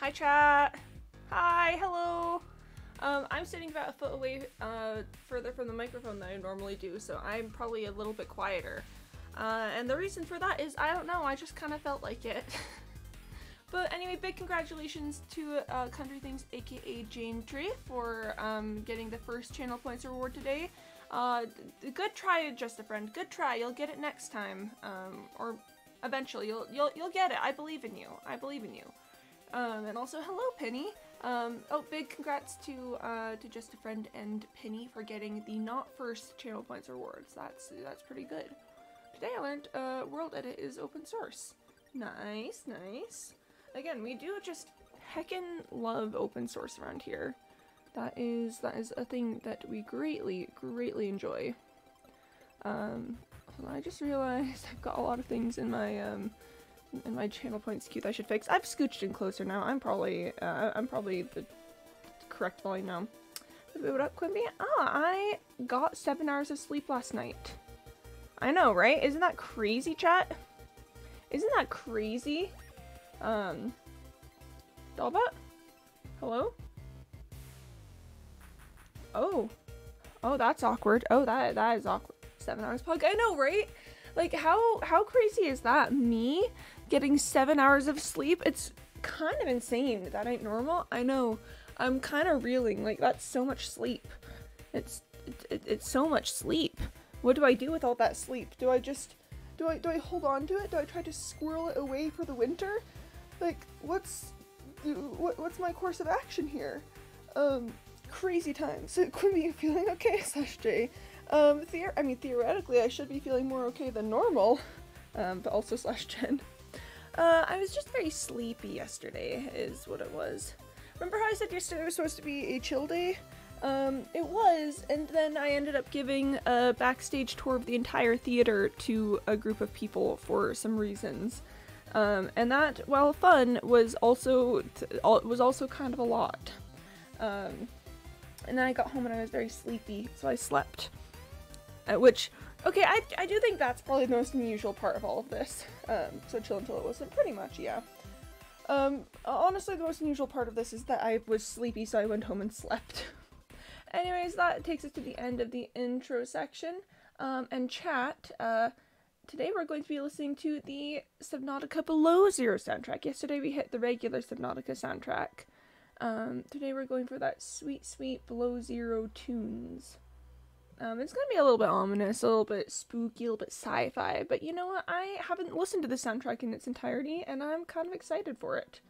Hi chat! Hi, hello! I'm sitting about a foot away further from the microphone than I normally do, so I'm probably a little bit quieter. And the reason for that is, I don't know, I just kind of felt like it. But anyway, big congratulations to Country Things aka Jane Tree for getting the first channel points reward today. Good try, Just a Friend. Good try. You'll get it next time, or eventually. You'll get it. I believe in you. I believe in you. And also, hello, Penny. Oh, big congrats to Just a Friend and Penny for getting the not first channel points rewards. That's pretty good. Today I learned World Edit is open source. Nice, nice. Again, we do just heckin' love open source around here. That is a thing that we greatly enjoy. I just realized I've got a lot of things in my channel points queue that I should fix. I've scooched in closer now. I'm probably the correct volume now. What up, Quimby? I got 7 hours of sleep last night. I know, right? Isn't that crazy, chat? Isn't that crazy? Dollbot? Hello? Oh, that's awkward. Oh, that is awkward. 7 hours pug. I know, right? Like, how crazy is that? Me getting 7 hours of sleep? It's kind of insane. That ain't normal. I know. I'm kind of reeling. Like, that's so much sleep. It's so much sleep. What do I do with all that sleep? Do I hold on to it? Do I try to squirrel it away for the winter? Like, what's my course of action here? Crazy times. Quimby, you feeling okay? /J. Theoretically, I should be feeling more okay than normal. But also /Jen. I was just very sleepy yesterday, is what it was. Remember how I said yesterday was supposed to be a chill day? It was, and then I ended up giving a backstage tour of the entire theater to a group of people for some reasons. And that, while fun, was also kind of a lot. And then I got home and I was very sleepy, so I slept. Which, okay, I do think that's probably the most unusual part of all of this. So chill until it wasn't, pretty much, yeah. Honestly, the most unusual part of this is that I was sleepy, so I went home and slept. Anyways, that takes us to the end of the intro section. And chat, today we're going to be listening to the Subnautica Below Zero soundtrack. Yesterday we hit the regular Subnautica soundtrack. Today we're going for that sweet, sweet Below Zero tunes. It's gonna be a little bit ominous, a little bit spooky, a little bit sci-fi, but you know what? I haven't listened to the soundtrack in its entirety, and I'm kind of excited for it.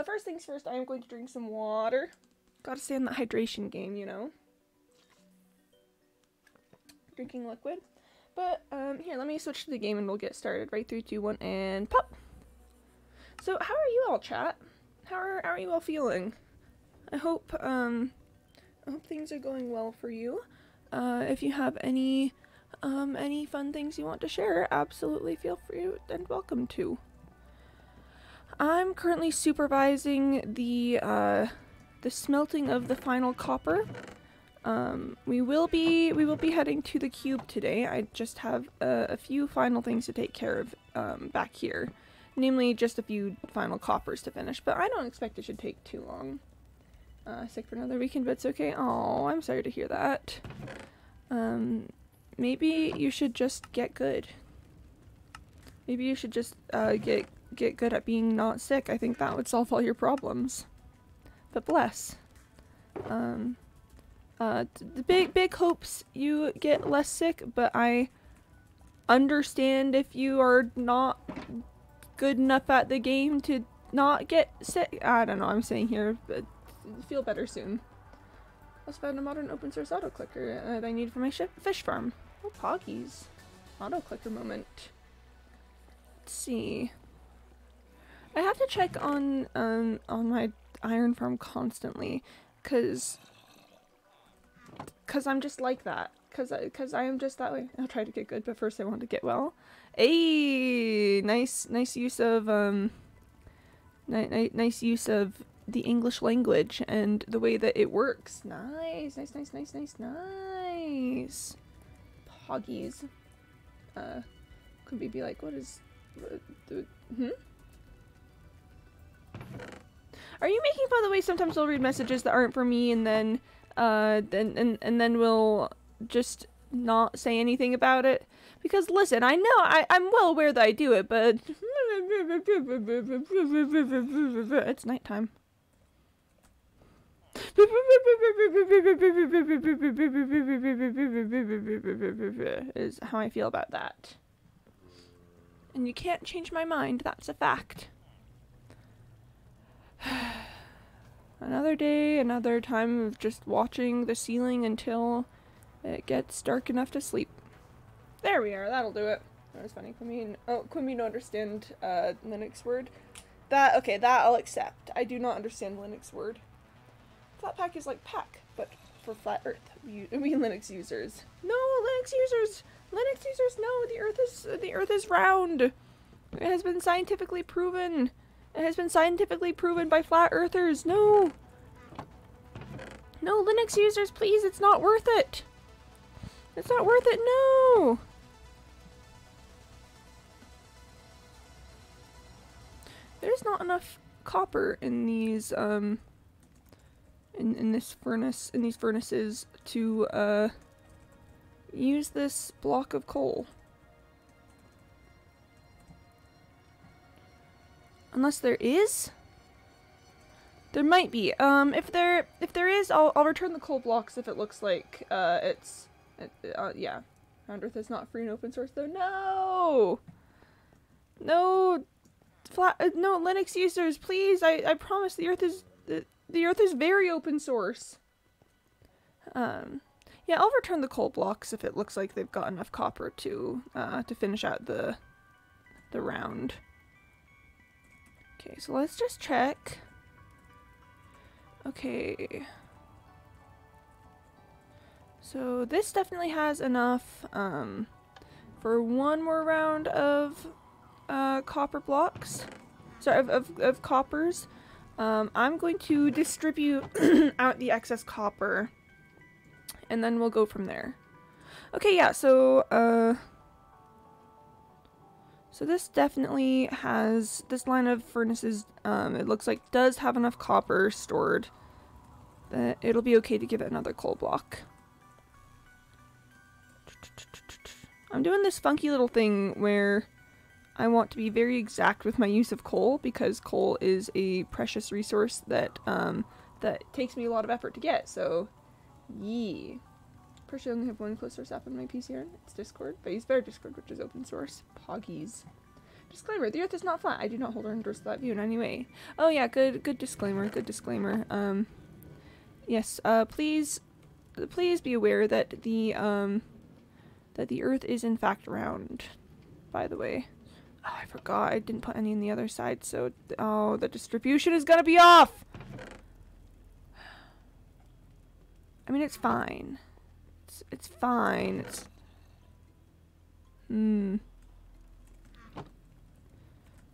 First things first, I am going to drink some water. Gotta stay on the hydration game, you know. Drinking liquid. But, here, let me switch to the game and we'll get started. Right, 3, 2, 1, and pop! So, how are you all, chat? How are you all feeling? I hope things are going well for you. If you have any fun things you want to share, absolutely feel free and welcome to. I'm currently supervising the smelting of the final copper. We will be heading to the Qube today. I just have a few final things to take care of back here. Namely, just a few final coppers to finish, but I don't expect it should take too long. Sick for another weekend, but it's okay. Oh, I'm sorry to hear that. Maybe you should just get good. Maybe you should just get good at being not sick. I think that would solve all your problems. But bless. The big hopes you get less sick, but I understand if you are not good enough at the game to not get sick. I don't know what I'm saying here, but feel better soon. I also found a modern open source auto clicker that I need for my fish farm. Oh, poggies. Auto clicker moment. Let's see. I have to check on my iron farm constantly, cause I'm just like that. Cause I am just that way. I'll try to get good, but first I want to get well. Hey, nice use of nice use of the English language and the way that it works. Nice. Poggies. Could be like, what is the Are you making, by the way, sometimes we'll read messages that aren't for me and then then we'll just not say anything about it? Because listen, I know I'm well aware that I do it, but it's nighttime. Is how I feel about that. And you can't change my mind, that's a fact. Another day, another time of just watching the ceiling until it gets dark enough to sleep. There we are, that'll do it. That was funny. Quimby don't understand Linux word. Okay, that I'll accept. I do not understand Linux word. Flatpak is like pack, but for flat earth. We Linux users. No, Linux users! Linux users, no, the earth is round. It has been scientifically proven. It has been scientifically proven by flat earthers. No. No, Linux users, please, it's not worth it. It's not worth it, no. There's not enough copper in these in these furnaces to use this block of coal. Unless there is? There might be. If there is, I'll return the coal blocks if it looks like yeah. Round Earth is not free and open source though. No! No! No, Linux users, please! I promise the Earth is very open source. Yeah, I'll return the coal blocks if it looks like they've got enough copper to finish out the round. Okay, so let's just check. Okay. So this definitely has enough for one more round of copper blocks. Sorry, of coppers. I'm going to distribute out the excess copper and then we'll go from there. Okay, yeah, so this definitely has, this line of furnaces, it looks like does have enough copper stored that it'll be okay to give it another coal block. I'm doing this funky little thing where I want to be very exact with my use of coal because coal is a precious resource that that takes me a lot of effort to get, so yeah. Pretty only have one closed source app on my PC here. It's Discord, but I use Bear Discord, which is open source. Poggies. Disclaimer, the earth is not flat. I do not hold or endorse that view in any way. Oh yeah, good disclaimer, good disclaimer. Yes, please be aware that the earth is in fact round, by the way. Oh, I forgot, I didn't put any on the other side, so, oh, the distribution is gonna be off! I mean, it's fine. It's fine.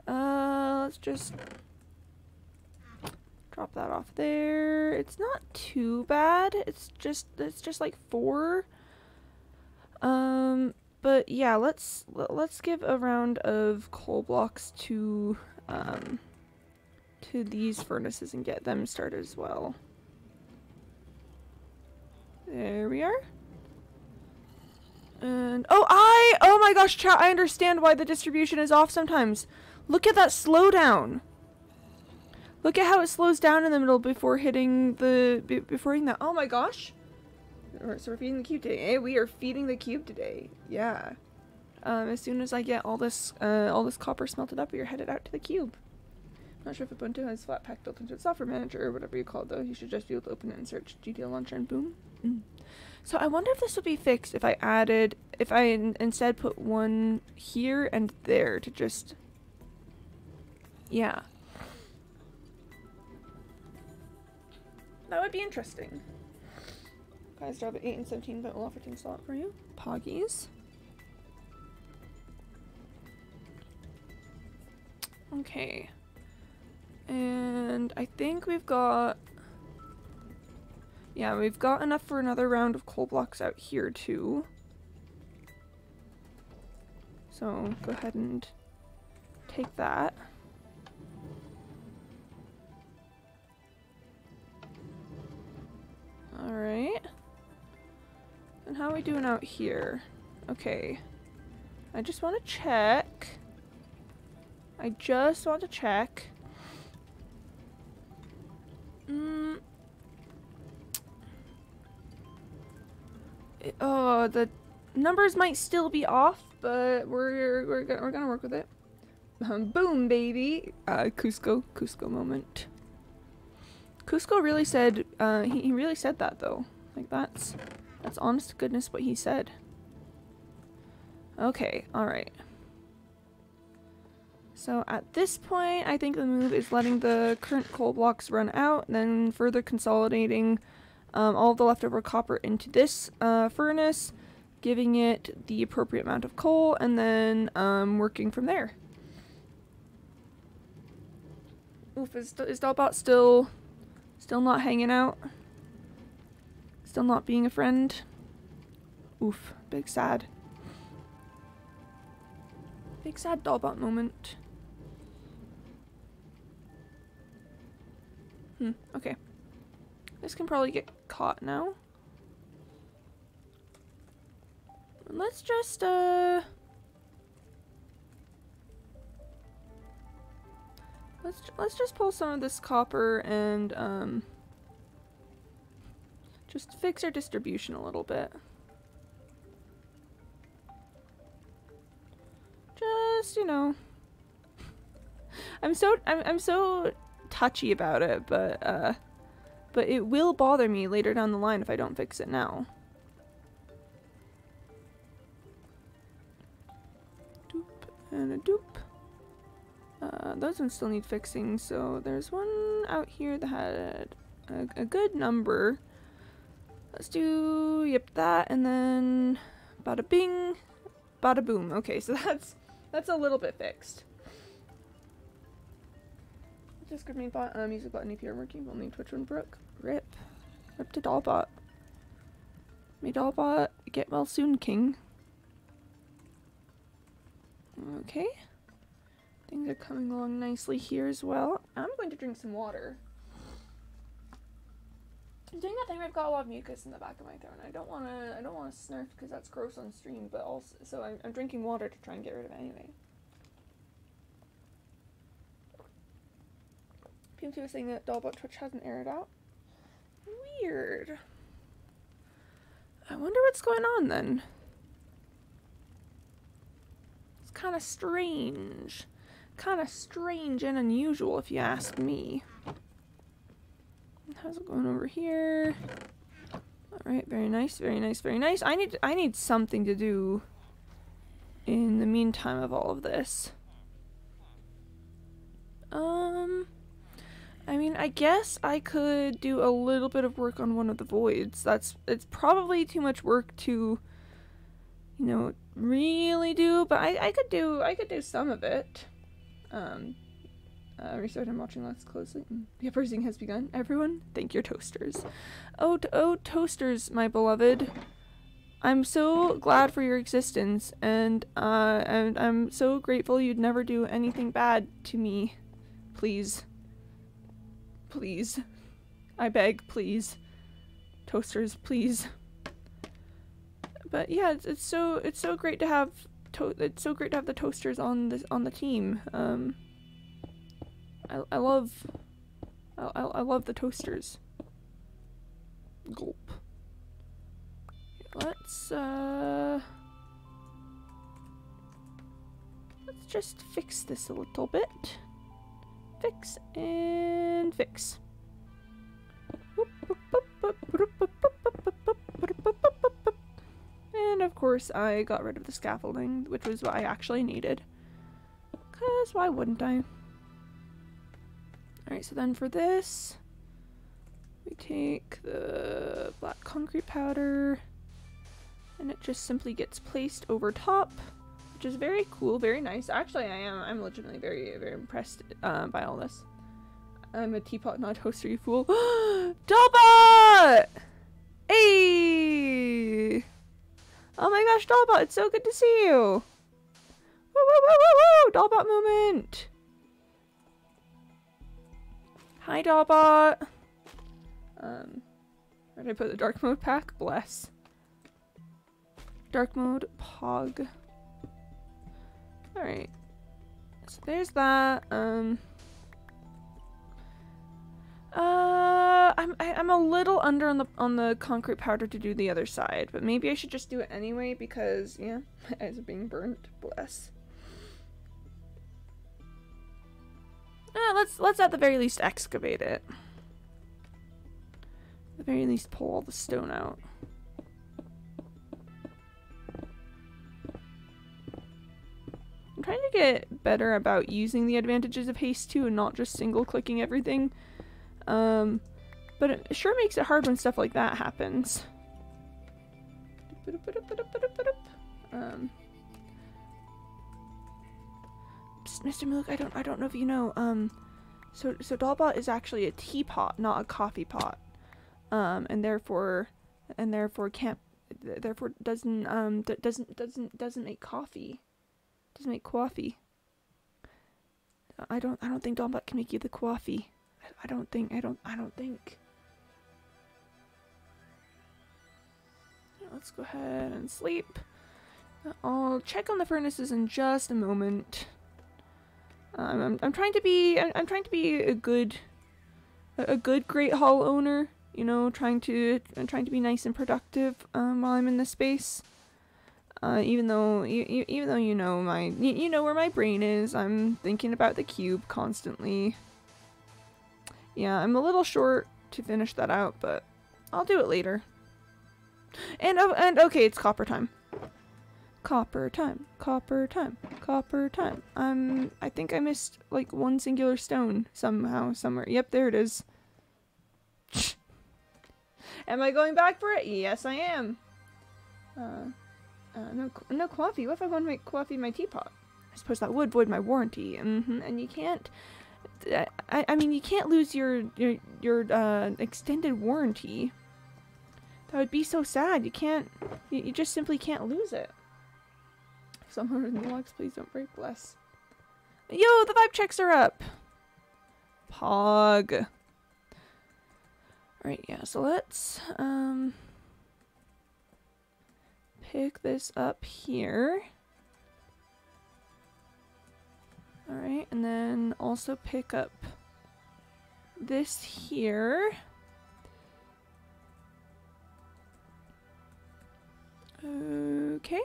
Let's just drop that off there. It's not too bad. It's just like 4. But yeah, let's give a round of coal blocks to these furnaces and get them started as well. There we are. And oh my gosh, chat, I understand why the distribution is off sometimes. Look at that slowdown. Look at how it slows down in the middle before hitting that. Oh my gosh. So we're feeding the cube today. Hey, we are feeding the cube today. Yeah. As soon as I get all this copper smelted up, we are headed out to the cube. I'm not sure if Ubuntu has Flatpak built into its software manager or whatever you call it though. You should just be able to open it and search GTL launcher and boom. So I wonder if this would be fixed if I instead put one here and there to just, yeah. That would be interesting. Guys, drop at 8 and 17, but we'll offer to install it for you. Poggies. Okay. And I think we've got, yeah, we've got enough for another round of coal blocks out here too. So go ahead and take that. And how are we doing out here? Okay. I just want to check. I just want to check. Oh, the numbers might still be off, but we're gonna work with it. Boom, baby. Cusco moment. Cusco really said, he really said that though. Like that's honest to goodness what he said. Okay, alright. So at this point, I think the move is letting the current coal blocks run out, then further consolidating all of the leftover copper into this furnace, giving it the appropriate amount of coal, and then working from there. Oof, is Dalbot still not hanging out? Still not being a friend? Oof, big sad. Big sad Dalbot moment. Okay. This can probably get caught now. Let's just, let's just pull some of this copper and, just fix our distribution a little bit. Just, you know. I'm so touchy about it, but it will bother me later down the line if I don't fix it now. Doop and a doop. Those ones still need fixing, so there's one out here that had a good number. Let's do, yep, that, and then bada bing, bada boom. Okay, so that's a little bit fixed. Just good main bot, music button APR working, only Twitch one broke. Rip to Dalbot. May Dalbot get well soon, King. Okay. Things are coming along nicely here as well. I'm going to drink some water. I'm doing that thing where I've got a lot of mucus in the back of my throat. I don't wanna snarf because that's gross on stream, but also so I'm drinking water to try and get rid of it anyway. PMT was saying that Dalbot Twitch hasn't aired out. Weird. I wonder what's going on then. It's kind of strange. Kind of strange and unusual if you ask me. How's it going over here? Alright, very nice, very nice, very nice. I need something to do in the meantime of all of this. I mean, I guess I could do a little bit of work on one of the voids. It's probably too much work to, you know, really do, but I could do some of it. Restart, I'm watching less closely. The uprising has begun. Everyone, thank your toasters. Oh, toasters, my beloved. I'm so glad for your existence, and I'm so grateful you'd never do anything bad to me. Please. Please. I beg, please. Toasters, please. But yeah, it's so great to have the toasters on the team. I love the toasters. Gulp. Let's just fix this a little bit. Fix and fix. And of course I got rid of the scaffolding, which was what I actually needed. 'Cause why wouldn't I? Alright, so then for this, we take the black concrete powder, and it just simply gets placed over top, which is very cool, very nice. Actually, I'm legitimately very, very impressed by all this. I'm a teapot, not a toaster, you fool. Dalbot! Hey! Oh my gosh, Dalbot, it's so good to see you! Woo woo woo woo woo! Dalbot moment! Hi, Dalbot! Where did I put the dark mode pack? Bless. Dark mode, pog. Alright. So there's that. I'm a little under on the concrete powder to do the other side, but maybe I should just do it anyway because yeah, my eyes are being burnt. Bless. Let's at the very least excavate it. At the very least pull all the stone out. I'm trying to get better about using the advantages of haste too and not just single clicking everything. But it sure makes it hard when stuff like that happens. Mr. Milk, I don't know if you know, so Dollbot is actually a teapot, not a coffee pot. And therefore doesn't make coffee. Doesn't make coffee. I don't think Dollbot can make you the coffee. I don't think. Let's go ahead and sleep. I'll check on the furnaces in just a moment. I'm trying to be a good Great Hall owner. You know, I'm trying to be nice and productive while I'm in this space. Even though you know where my brain is, I'm thinking about the cube constantly. Yeah, I'm a little short to finish that out, but I'll do it later. And okay, it's copper time. Copper time. Copper time. Copper time. I think I missed like one singular stone somehow, somewhere. Yep, there it is. Am I going back for it? Yes, I am. No coffee. What if I want to make coffee in my teapot? I suppose that would void my warranty. And you can't. I mean, you can't lose your extended warranty. That would be so sad. You can't. You just simply can't lose it. Someone in the logs, please don't break. Bless. Yo, the vibe checks are up. Pog. Alright, yeah. So let's pick this up here. Alright, and then also pick up this here. Okay.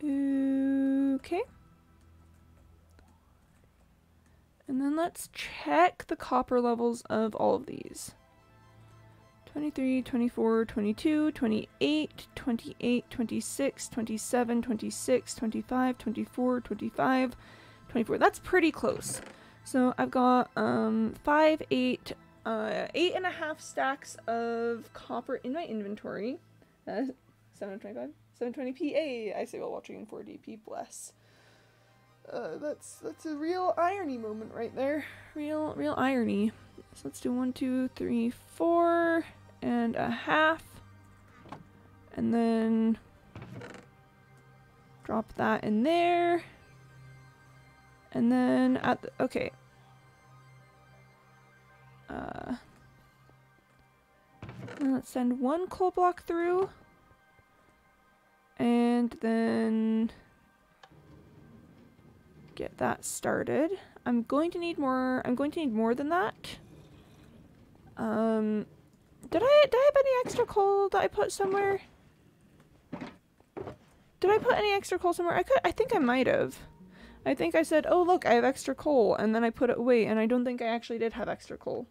Okay. And then let's check the copper levels of all of these. 23, 24, 22, 28, 28, 26, 27, 26, 25, 24, 25, 24. That's pretty close. So I've got 5, 8, 8.5 stacks of copper in my inventory. 725, 720p. I say while watching in 4DP. Bless. That's a real irony moment right there. Real irony. So let's do 1, 2, 3, 4 and a half, and then drop that in there, and then at the okay. Let's send one coal block through, and then get that started. I'm going to need more than that. Did I have any extra coal that I put somewhere? Did I put any extra coal somewhere? I think I might have. I think I said, oh look, I have extra coal, and then I put it away, and I don't think I actually did have extra coal.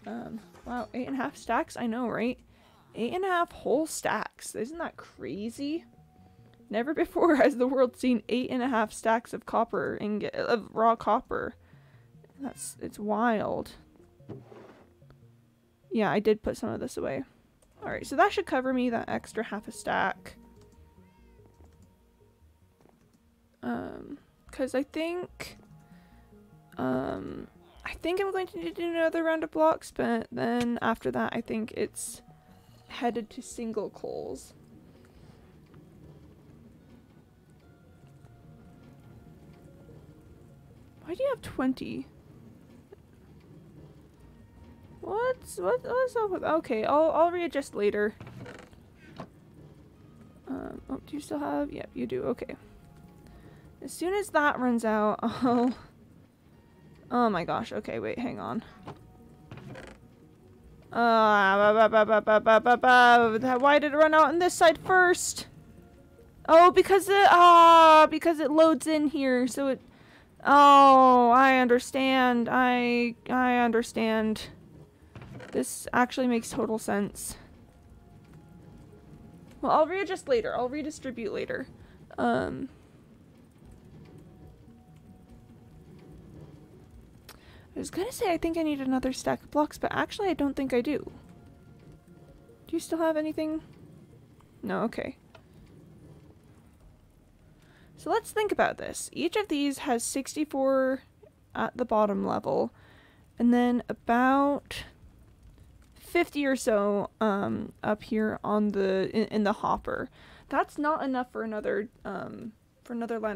Wow, 8.5 stacks? I know, right? 8.5 whole stacks. Isn't that crazy? Never before has the world seen 8.5 stacks of copper of raw copper. It's wild. Yeah, I did put some of this away. Alright, so that should cover me, that extra half a stack. Because I think I'm going to need to do another round of blocks, but then after that I think it's headed to single coals. Why do you have 20? What's up with, okay, I'll readjust later. Oh, do you still have? Yep, you do. Okay. As soon as that runs out, oh my gosh. Okay, wait, hang on. Why did it run out on this side first? Oh, because it loads in here, so it. Oh, I understand. I understand. This actually makes total sense. Well, I'll readjust later. I'll redistribute later. I was gonna say I think I need another stack of blocks, but actually I don't think I do. Do you still have anything? No, okay. So let's think about this. Each of these has 64 at the bottom level, and then about 50 or so up here on the in the hopper. That's not enough for another line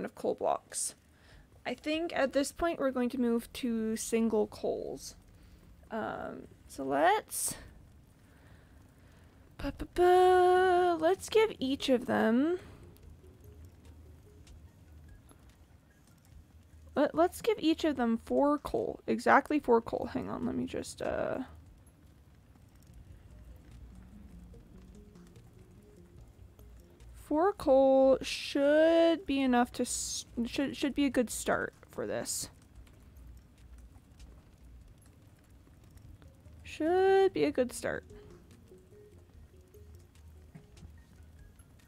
of coal blocks. I think at this point we're going to move to single coals. So let's give each of them. Let's give each of them 4 coal. Exactly 4 coal. Hang on, let me just 4 coal should be enough to should be a good start for this. Should be a good start.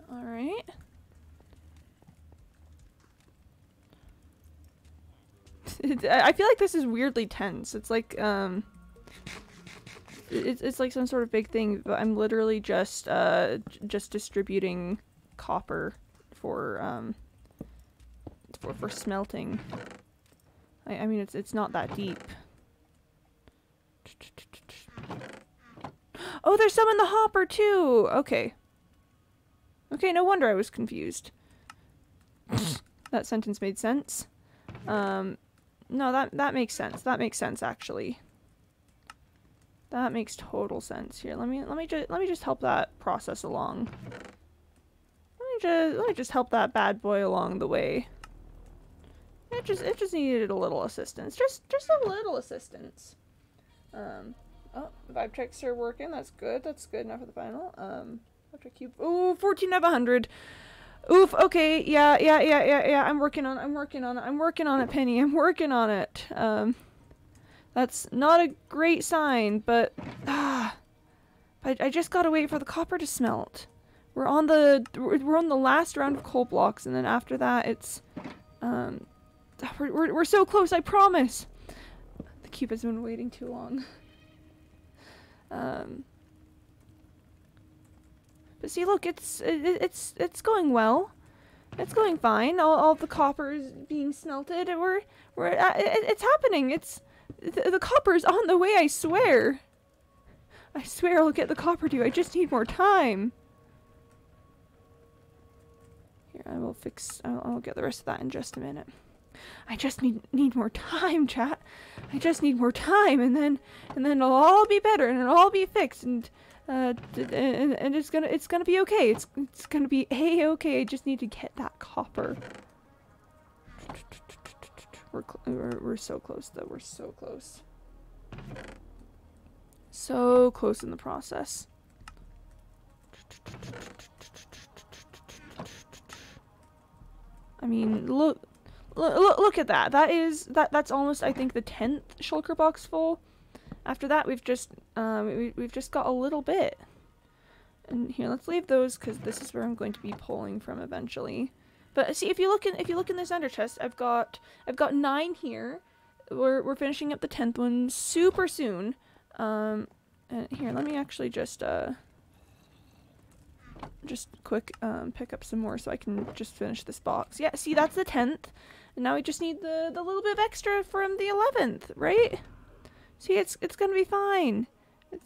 All right. I feel like this is weirdly tense. It's like it's like some sort of big thing, but I'm literally just distributing copper for smelting. I mean it's not that deep. Oh, there's some in the hopper too. Okay. Okay, no wonder I was confused. That sentence made sense. No, that makes sense. That makes sense actually. That makes total sense. Here, let me just help that process along. Let me just help that bad boy along the way. It just needed a little assistance. Just a little assistance. Oh, vibe checks are working. That's good. That's good enough for the final. Qube. Ooh, 14 out of 100. Oof. Okay. Yeah. I'm working on it, Penny. I'm working on it. That's not a great sign, but I just gotta wait for the copper to smelt. We're on the last round of coal blocks, and then after that, it's we're so close. I promise. The Qube has been waiting too long. But see, look, it's going well. It's going fine. All the copper is being smelted, and it's happening. The copper's on the way. I swear. I swear I'll get the copper to you. I just need more time. Here, I'll get the rest of that in just a minute. I just need more time, chat. I just need more time, and then it'll all be better, and it'll all be fixed, and it's gonna be okay. It's gonna be a-okay. I just need to get that copper. We're so close though. We're so close. So close in the process. I mean, look at that. That's almost, I think, the 10th shulker box full. After that, we've just got a little bit. And here, let's leave those because this is where I'm going to be pulling from eventually. But see, if you look in this ender chest, I've got 9 here. We're finishing up the 10th one super soon. And here, let me actually just quick pick up some more so I can just finish this box. Yeah, see, that's the 10th. And now we just need the little bit of extra from the 11th, right? See, it's gonna be fine.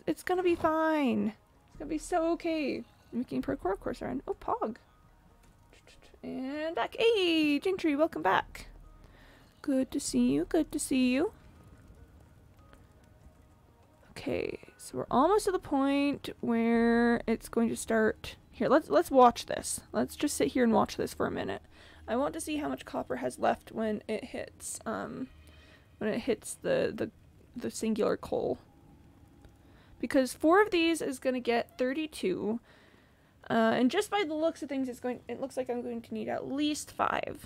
It's gonna be fine. It's gonna be so okay. Making parkour, of course, Aaron. Oh, Pog. And back. Hey, Gentry, welcome back. Good to see you. Good to see you. Okay, so we're almost to the point where it's going to start. Here, let's watch this. Let's just sit here and watch this for a minute. I want to see how much copper has left when it hits the singular coal. Because 4 of these is going to get 32. And just by the looks of things, it looks like I'm going to need at least 5.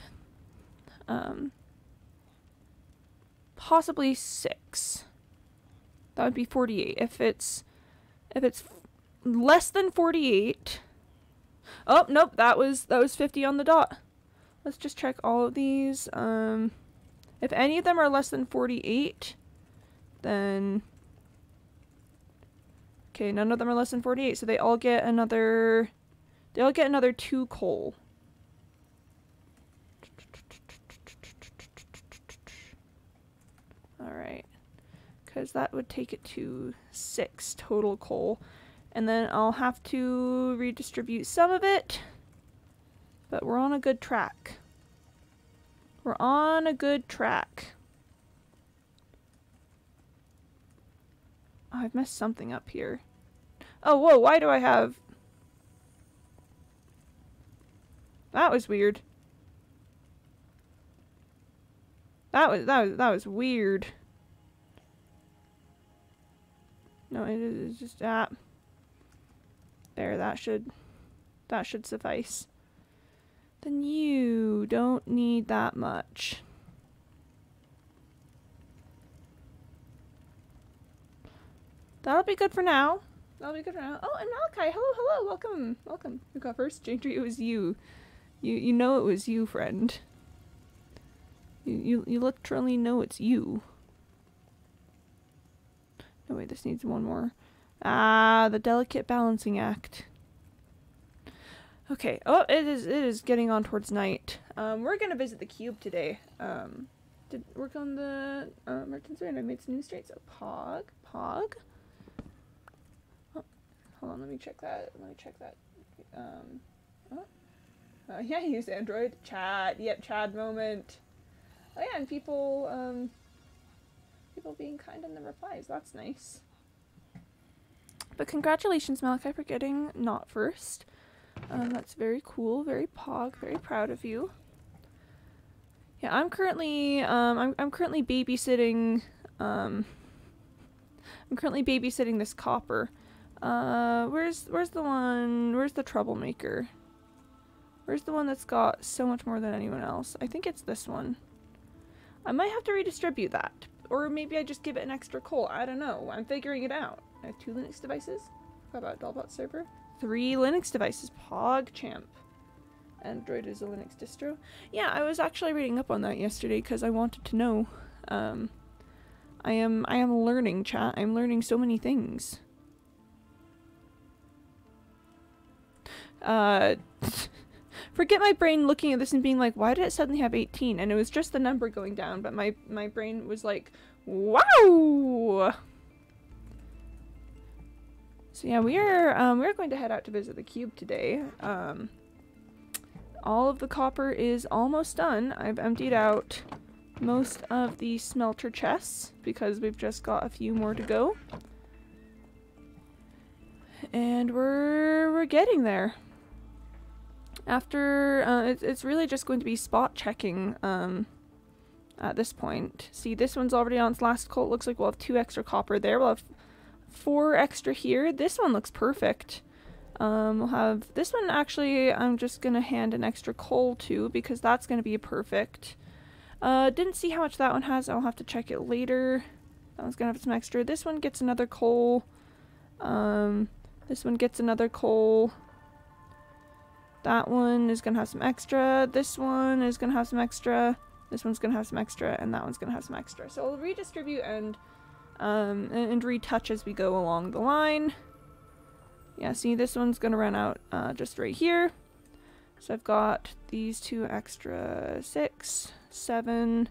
Possibly 6. That would be 48. If it's less than 48. Oh, nope, that was 50 on the dot. Let's just check all of these. If any of them are less than 48, then okay, none of them are less than 48, so they all get another 2 coal. Alright. Because that would take it to 6 total coal. And then I'll have to redistribute some of it. But we're on a good track. We're on a good track. Oh, I've messed something up here. Oh, whoa, why do I have... That was weird. That was weird. No, it is just that. There, that should suffice. Then you don't need that much. That'll be good for now. That'll be good for now. Oh, and Malachi, hello, welcome. Who got first? Jane3, it was you. You know it was you, friend. You literally know it's you. No, wait, this needs one more. Ah, the delicate balancing act. Okay. Oh, it is getting on towards night. We're gonna visit the Qube today. Did work on the merchants and I made some new streets. So Pog. Oh, hold on, let me check that. Yeah, I use Android. Chat. Yep, Chad moment. Oh yeah, and people being kind in the replies. That's nice. But congratulations, Malachi, for getting not first. That's very cool, very pog, very proud of you. Yeah, I'm currently babysitting this copper. Where's the troublemaker? Where's the one that's got so much more than anyone else? I think it's this one. I might have to redistribute that. Or maybe I just give it an extra coal. I don't know. I'm figuring it out. I have 2 Linux devices. How about Dollbot server? 3 Linux devices. PogChamp. Android is a Linux distro. Yeah, I was actually reading up on that yesterday because I wanted to know. I am learning, chat. I'm learning so many things. Forget my brain looking at this and being like, why did it suddenly have 18? And it was just the number going down, but my brain was like, wow! So yeah, we're going to head out to visit the Qube today. All of the copper is almost done. I've emptied out most of the smelter chests because we've just got a few more to go. And we're getting there. After, it's really just going to be spot checking, at this point. See, this one's already on its last coal. It looks like we'll have 2 extra copper there. We'll have 4 extra here. This one looks perfect. We'll have this one, actually, I'm just gonna hand an extra coal to, because that's gonna be a perfect. Didn't see how much that one has. I'll have to check it later. That one's gonna have some extra. This one gets another coal. This one gets another coal. That one is going to have some extra. This one is going to have some extra. This one's going to have some extra. And that one's going to have some extra. So I'll redistribute and retouch as we go along the line. Yeah, see, this one's going to run out just right here. So I've got these 2 extra 6, 7.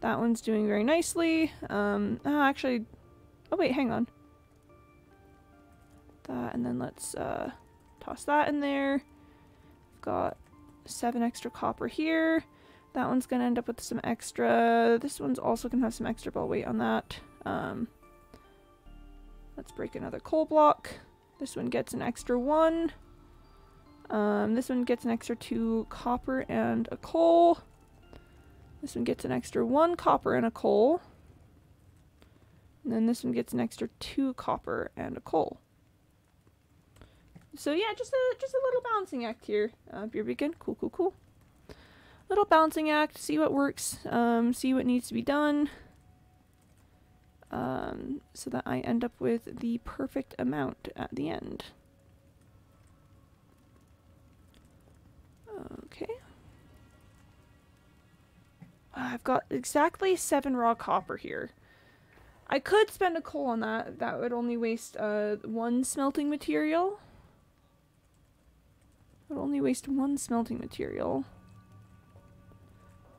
That one's doing very nicely. Actually, oh wait, hang on. That, and then let's toss that in there. Got 7 extra copper here. That one's gonna end up with some extra. This one's also gonna have some extra, but I'll wait on that. Let's break another coal block. This one gets an extra 1. This one gets an extra 2 copper and a coal. This one gets an extra 1 copper and a coal. And then this one gets an extra 2 copper and a coal. So yeah, just a little balancing act here. Beer beacon, cool, cool, cool. Little balancing act, see what works, see what needs to be done. So that I end up with the perfect amount at the end. Okay. I've got exactly 7 raw copper here. I could spend a coal on that. That would only waste 1 smelting material. It would only waste 1 smelting material.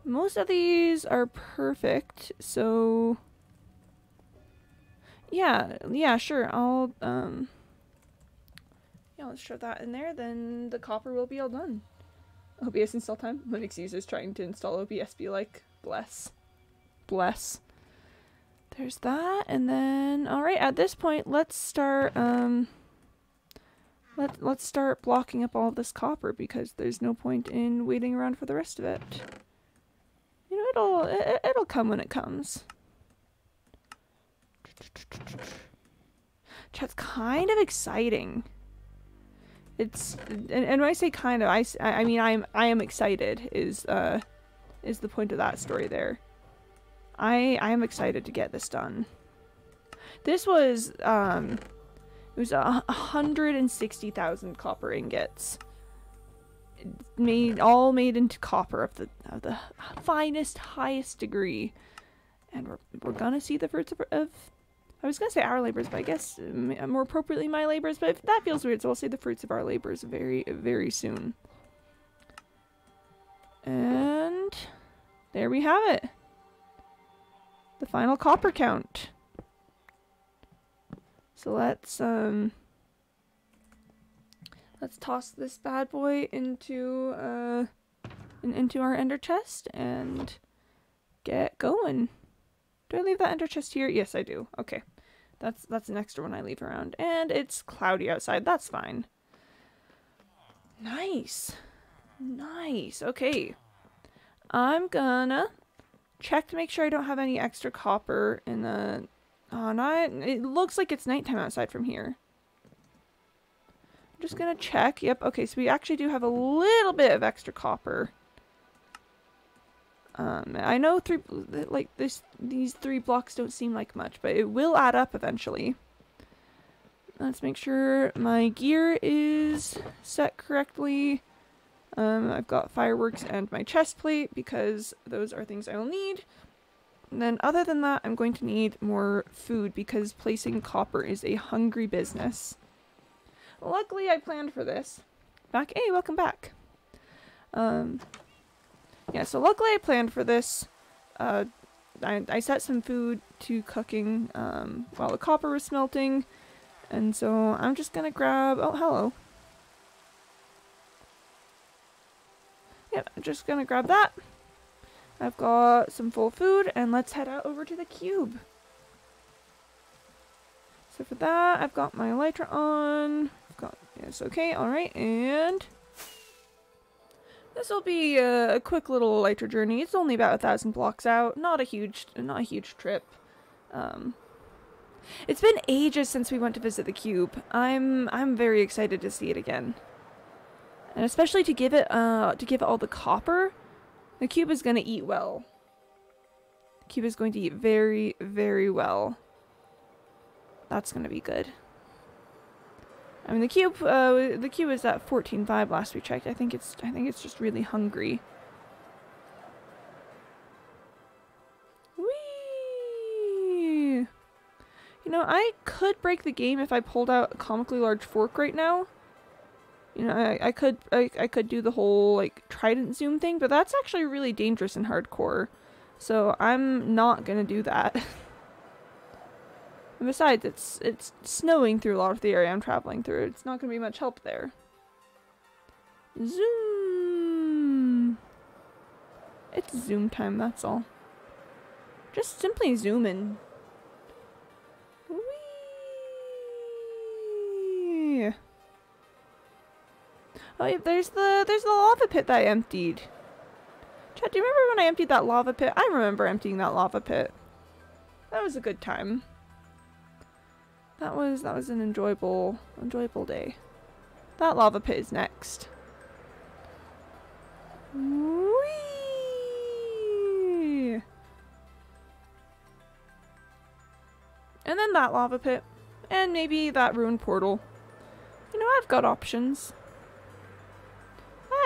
Most of these are perfect, so yeah, sure. I'll yeah, let's shove that in there. Then the copper will be all done. OBS install time. Linux users trying to install OBS be like, bless. Bless. There's that, and then alright, at this point let's start let's start blocking up all of this copper because there's no point in waiting around for the rest of it. You know, it'll come when it comes. Chat's kind of exciting. It's and when I say kind of, I mean I am excited is the point of that story there. I am excited to get this done. This was it was 160,000 copper ingots. All made into copper of the finest, highest degree. And we're gonna see the fruits of I was gonna say our labors, but I guess more appropriately my labors, but if that feels weird, so I'll say the fruits of our labors very, very soon. And there we have it. The final copper count. So let's toss this bad boy into our ender chest and get going. Do I leave that ender chest here? Yes, I do. Okay. That's an extra one I leave around. And it's cloudy outside. That's fine. Nice. Nice. Okay. I'm gonna check to make sure I don't have any extra copper in the... Oh, not... It looks like it's nighttime outside from here. I'm just gonna check. Yep, okay, so we actually do have a little bit of extra copper. I know these 3 blocks don't seem like much, but it will add up eventually. Let's make sure my gear is set correctly. I've got fireworks and my chest plate because those are things I will need. And then other than that, I'm going to need more food because placing copper is a hungry business. Luckily, I planned for this. Hey, welcome back. Yeah, so luckily I planned for this. I set some food to cooking while the copper was smelting. And so I'm just gonna grab... Oh, hello. Yep, I'm just gonna grab that. I've got some full food, and let's head out over to the Qube. So for that, I've got my elytra on. I've got... Yes, okay, alright, and... This will be a quick little elytra journey. It's only about 1,000 blocks out. Not a huge trip. It's been ages since we went to visit the Qube. I'm very excited to see it again, and especially to give it all the copper. The Qube is going to eat well. The Qube is going to eat very, very well. That's going to be good. I mean, the Qube is at 14.5 last we checked. I think it's just really hungry. Whee! You know, I could break the game if I pulled out a comically large fork right now. You know, I could do the whole like trident zoom thing, but that's actually really dangerous in hardcore. So I'm not gonna do that. And besides, it's snowing through a lot of the area I'm traveling through. It's not going to be much help there. Zoom! It's zoom time, that's all. Just simply zoom in. Oh, yeah, there's the lava pit that I emptied. Chat, do you remember when I emptied that lava pit? I remember emptying that lava pit. That was a good time. That was an enjoyable day. That lava pit is next. Whee! And then that lava pit. And maybe that ruined portal. You know, I've got options.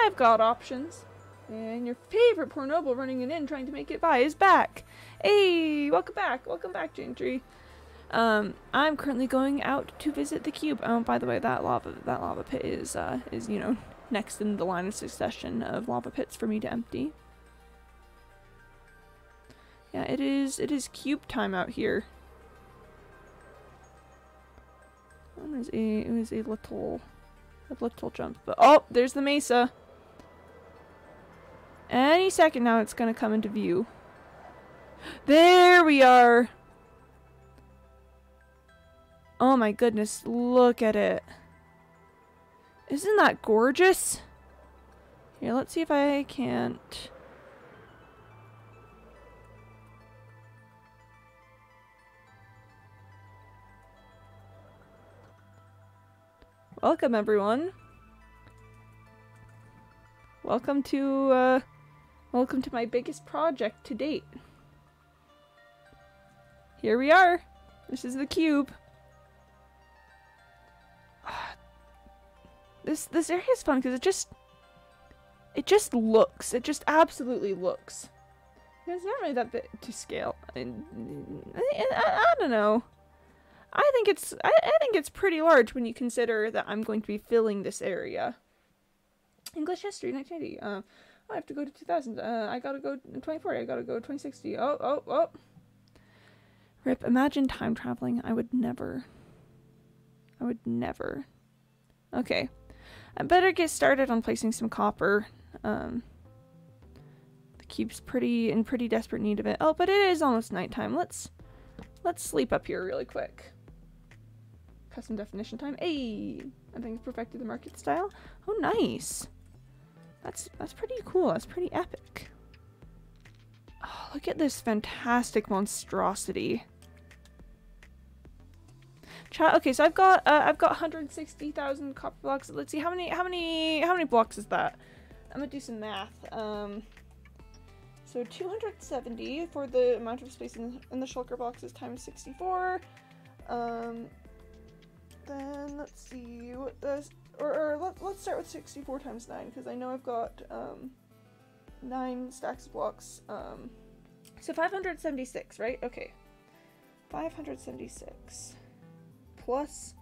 I've got options. And your favorite poor noble running it in trying to make it by is back. Hey, welcome back. Welcome back, Jane. I'm currently going out to visit the Qube. Oh, by the way, that lava pit is you know, next in the line of succession of lava pits for me to empty. Yeah, it is Qube time out here. It was a little jump, but oh, there's the mesa. Any second now it's gonna come into view. There we are! Oh my goodness, look at it. Isn't that gorgeous? Here, let's see if I can't... Welcome everyone. Welcome to my biggest project to date. Here we are. This is the Qube. This area is fun because it just looks. It just absolutely looks. It's not really that big to scale. I don't know. I think it's pretty large when you consider that I'm going to be filling this area. English history, 1980. I have to go to 2000. I gotta go 2040. I gotta go 2060. Oh. Rip, imagine time traveling. I would never. Okay. I better get started on placing some copper. The Qube's in pretty desperate need of it. Oh, but it is almost nighttime. Let's sleep up here really quick. Custom definition time. Hey! I think it's perfected the market style. Oh, nice. That's pretty cool. That's pretty epic. Oh, look at this fantastic monstrosity. Chat. Okay, so I've got 160,000 copper blocks. Let's see how many blocks is that? I'm gonna do some math. So 270 for the amount of space in the shulker boxes times 64. Then let's see what does, let's start with 64 times 9 because I know I've got 9 stacks of blocks. So 576, right? Okay, 576 plus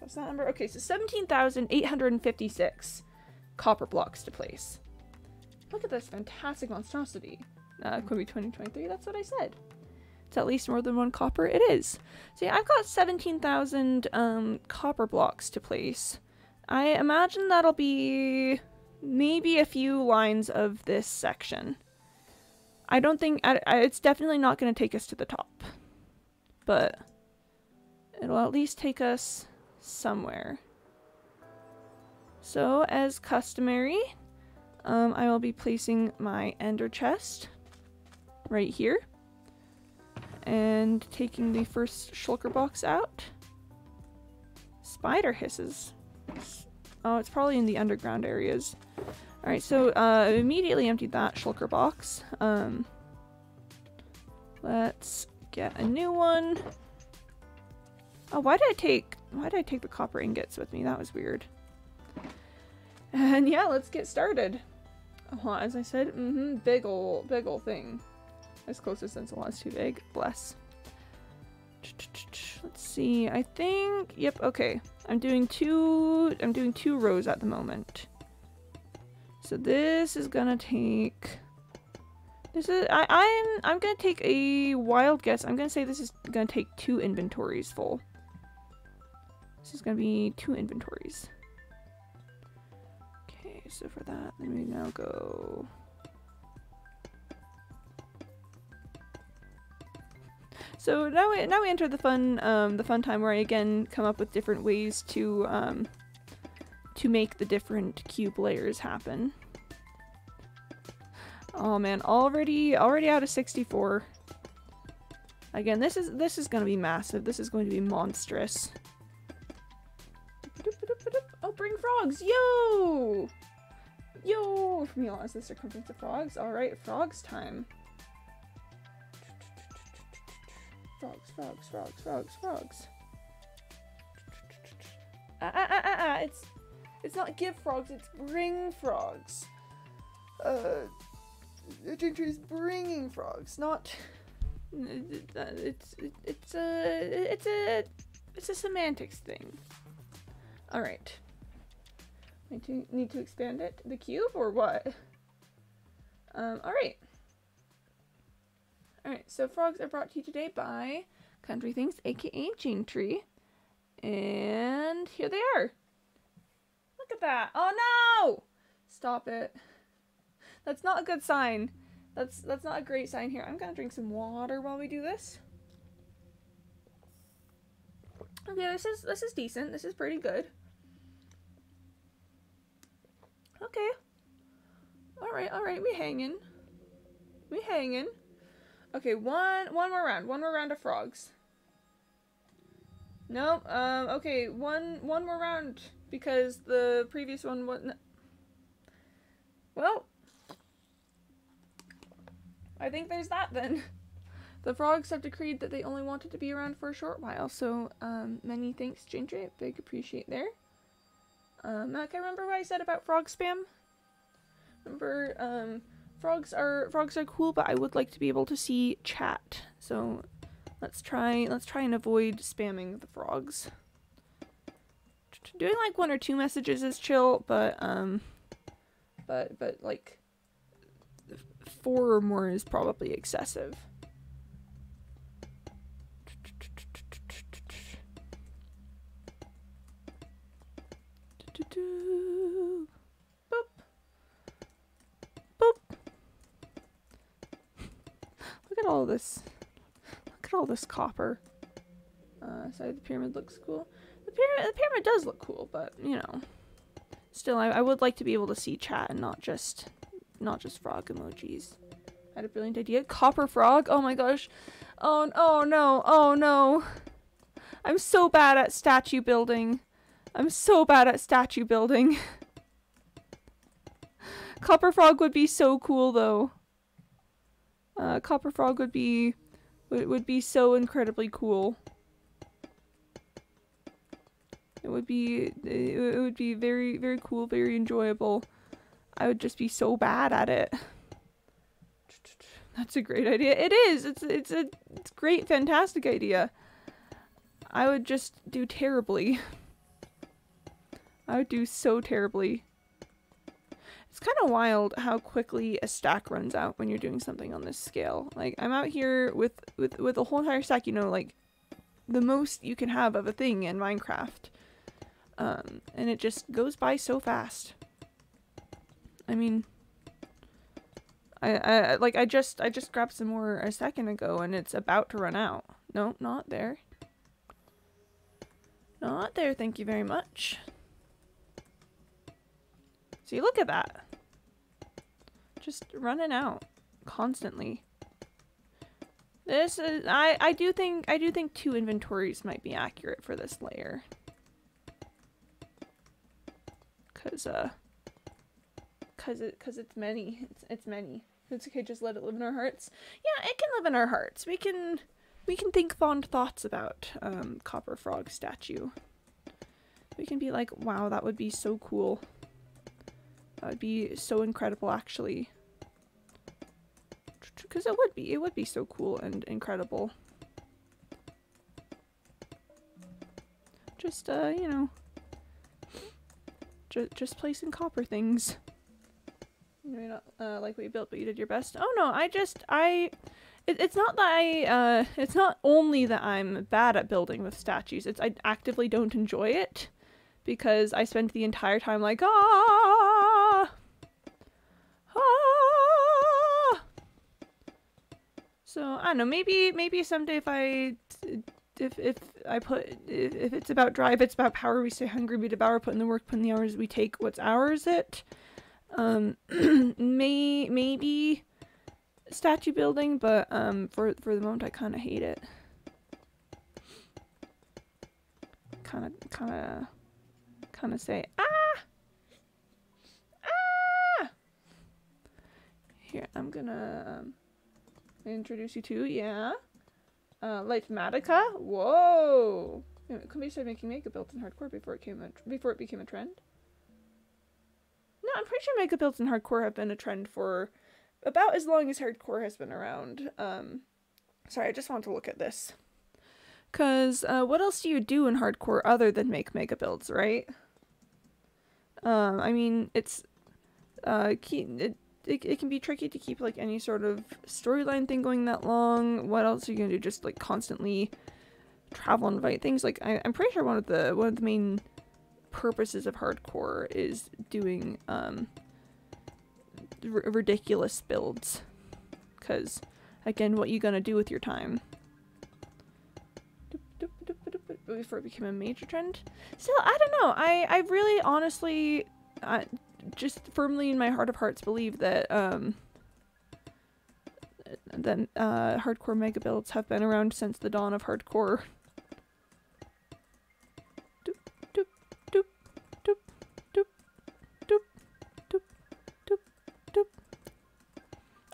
that's that number. Okay, so 17,856 copper blocks to place. Look at this fantastic monstrosity. Qube 2023. That's what I said. It's at least more than one copper. It is. So yeah, I've got 17,000 copper blocks to place. I imagine that'll be maybe a few lines of this section. I don't think it's definitely not going to take us to the top, but it'll at least take us somewhere. So as customary, I will be placing my ender chest right here. And taking the first shulker box out. Spider hisses. Oh, it's probably in the underground areas. Alright, so I immediately emptied that shulker box. Let's get a new one. Oh, why did I take the copper ingots with me? That was weird. And yeah, let's get started. Oh, as I said, big ol' thing. As close as Stencil is too big. Bless. Let's see. I think. Yep. Okay. I'm doing two rows at the moment. So this is gonna take. I'm gonna take a wild guess. I'm gonna say this is gonna take 2 inventories full. This is gonna be 2 inventories. Okay. So for that, let me now go. So now we enter the fun time where I again come up with different ways to make the different cube layers happen. Oh man, already out of 64. Again, this is going to be massive. This is going to be monstrous. Oh, bring frogs! Yo! Yo! Realize the circumference of frogs. Alright, frogs time. Frogs, frogs, frogs, frogs, frogs. It's not give frogs, it's bring frogs. Ginger's bringing frogs, not. It's a semantics thing. All right. Need to expand it, the cube, or what? All right. All right. So frogs are brought to you today by Country Things, aka Jane Tree, and here they are. Look at that! Oh no! Stop it. That's not a good sign. That's not a great sign here. I'm gonna drink some water while we do this. Okay, this is decent. This is pretty good. Okay. Alright, we hanging. We hanging. Okay, one more round of frogs. Nope, okay, one more round because the previous one wasn't. Well, I think there's that then. The frogs have decreed that they only wanted to be around for a short while, so many thanks, Ginger. Big appreciate there. Mac, I remember what I said about frog spam. Remember, frogs are cool, but I would like to be able to see chat. So let's try and avoid spamming the frogs. Doing like 1 or 2 messages is chill, but like 4 or more is probably excessive. Boop. Boop. Look at all this. Look at all this copper. Side of the pyramid looks cool. The pyramid does look cool, but you know, still, I would like to be able to see chat and not just frog emojis. I had a brilliant idea. Copper frog. Oh my gosh. Oh no. Oh no. I'm so bad at statue building. I'm so bad at statue building. Copper frog would be so cool though. Copper frog would be so incredibly cool. It would be very, very cool, very enjoyable. I would just be so bad at it. That's a great idea. It is. It's a great, fantastic idea. I would just do terribly. I would do so terribly. It's kind of wild how quickly a stack runs out when you're doing something on this scale. Like, I'm out here with a whole entire stack, you know, like the most you can have of a thing in Minecraft. And it just goes by so fast. I mean, I just grabbed some more a second ago and it's about to run out. No, not there. Not there, thank you very much. See, look at that. Just running out constantly. This is I do think 2 inventories might be accurate for this layer. Cause it's many. It's many. It's okay, just let it live in our hearts. Yeah, it can live in our hearts. We can think fond thoughts about Copper Frog statue. We can be like, wow, that would be so cool. That would be so incredible, actually. Because it would be so cool and incredible. Just, you know, just placing copper things. You may not like what you built, but you did your best. Oh no, it's not that it's not only that I'm bad at building with statues, it's I actively don't enjoy it. Because I spent the entire time like, ah! So, I don't know, maybe someday if I if I put, if it's about drive, it's about power, we stay hungry, we devour, put in the work, put in the hours, we take what's ours it. Maybe statue building, but for the moment I kind of hate it. Kind of say ah. Here, I'm gonna introduce you to, yeah, Lifematica. Whoa! Company started making makeup builds in hardcore before it became a trend. No, I'm pretty sure makeup builds in hardcore have been a trend for about as long as hardcore has been around. Sorry, I just want to look at this. Cause what else do you do in hardcore other than make mega builds, right? I mean, it's it can be tricky to keep like any sort of storyline thing going that long. What else are you gonna do? Just like constantly travel and fight things. Like I'm pretty sure one of the main purposes of hardcore is doing ridiculous builds. Cause again, what you gonna do with your time? Before it became a major trend. Still, I don't know. I really honestly just firmly in my heart of hearts believe that hardcore mega builds have been around since the dawn of hardcore.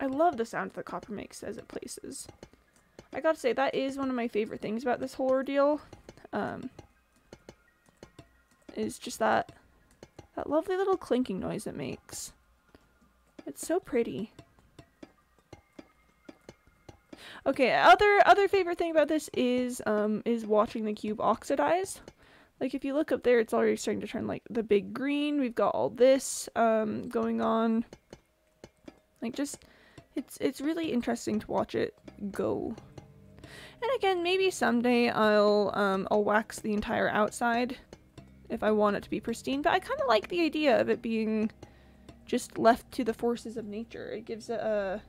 I love the sound that copper makes as it places. I gotta say, that is one of my favorite things about this whole ordeal. Is just that lovely little clinking noise it makes. It's so pretty. Okay, other favorite thing about this is watching the cube oxidize. Like if you look up there, it's already starting to turn like the big green. We've got all this going on. Like just it's really interesting to watch it go. And again, maybe someday I'll wax the entire outside if I want it to be pristine, but I kind of like the idea of it being just left to the forces of nature. It gives it a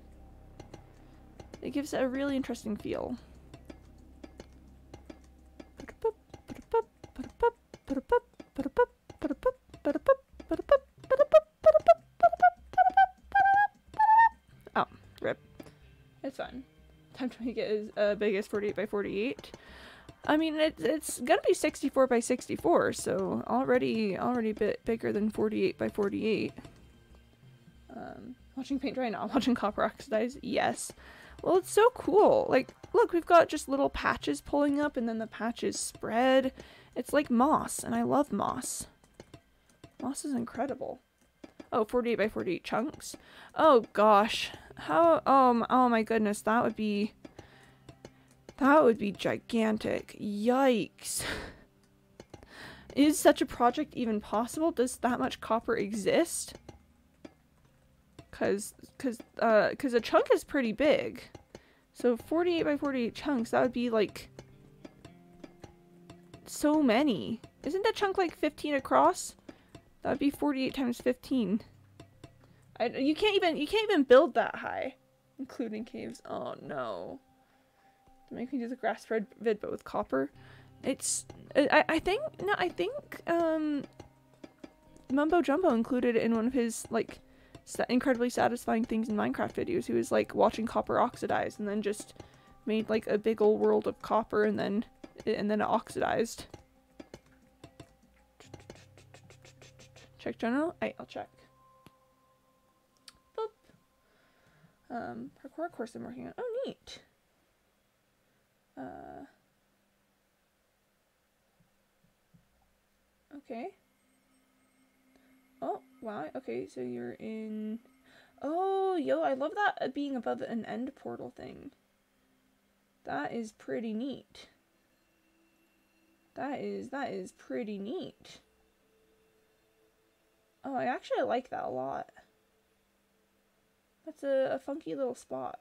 really interesting feel. Oh, rip. It's fine. Time to make it as big as 48 by 48. I mean, it's gonna be 64 by 64, so already a bit bigger than 48 by 48. Watching paint dry, not watching copper oxidize. Yes. Well, it's so cool. Like, look, we've got just little patches pulling up, and then the patches spread. It's like moss, and I love moss. Moss is incredible. Oh, 48 by 48 chunks. Oh gosh, how? Oh my goodness, that would be gigantic. Yikes. Is such a project even possible? Does that much copper exist? Cause a chunk is pretty big. So 48 by 48 chunks, that would be like so many. Isn't that chunk like 15 across? That would be 48 times 15. You can't even build that high, including caves. Oh no. Make me do the grass vid but with copper. I think Mumbo Jumbo included it in one of his like incredibly satisfying things in Minecraft videos. He was like watching copper oxidize and then just made like a big old world of copper and then it oxidized. Check journal? I'll check. Boop. Parkour course I'm working on. Oh, neat. Okay. Oh, wow. Okay, so you're in... Oh, yo, I love that being above an end portal thing. That is pretty neat. That is pretty neat. Oh, I actually like that a lot. That's a funky little spot.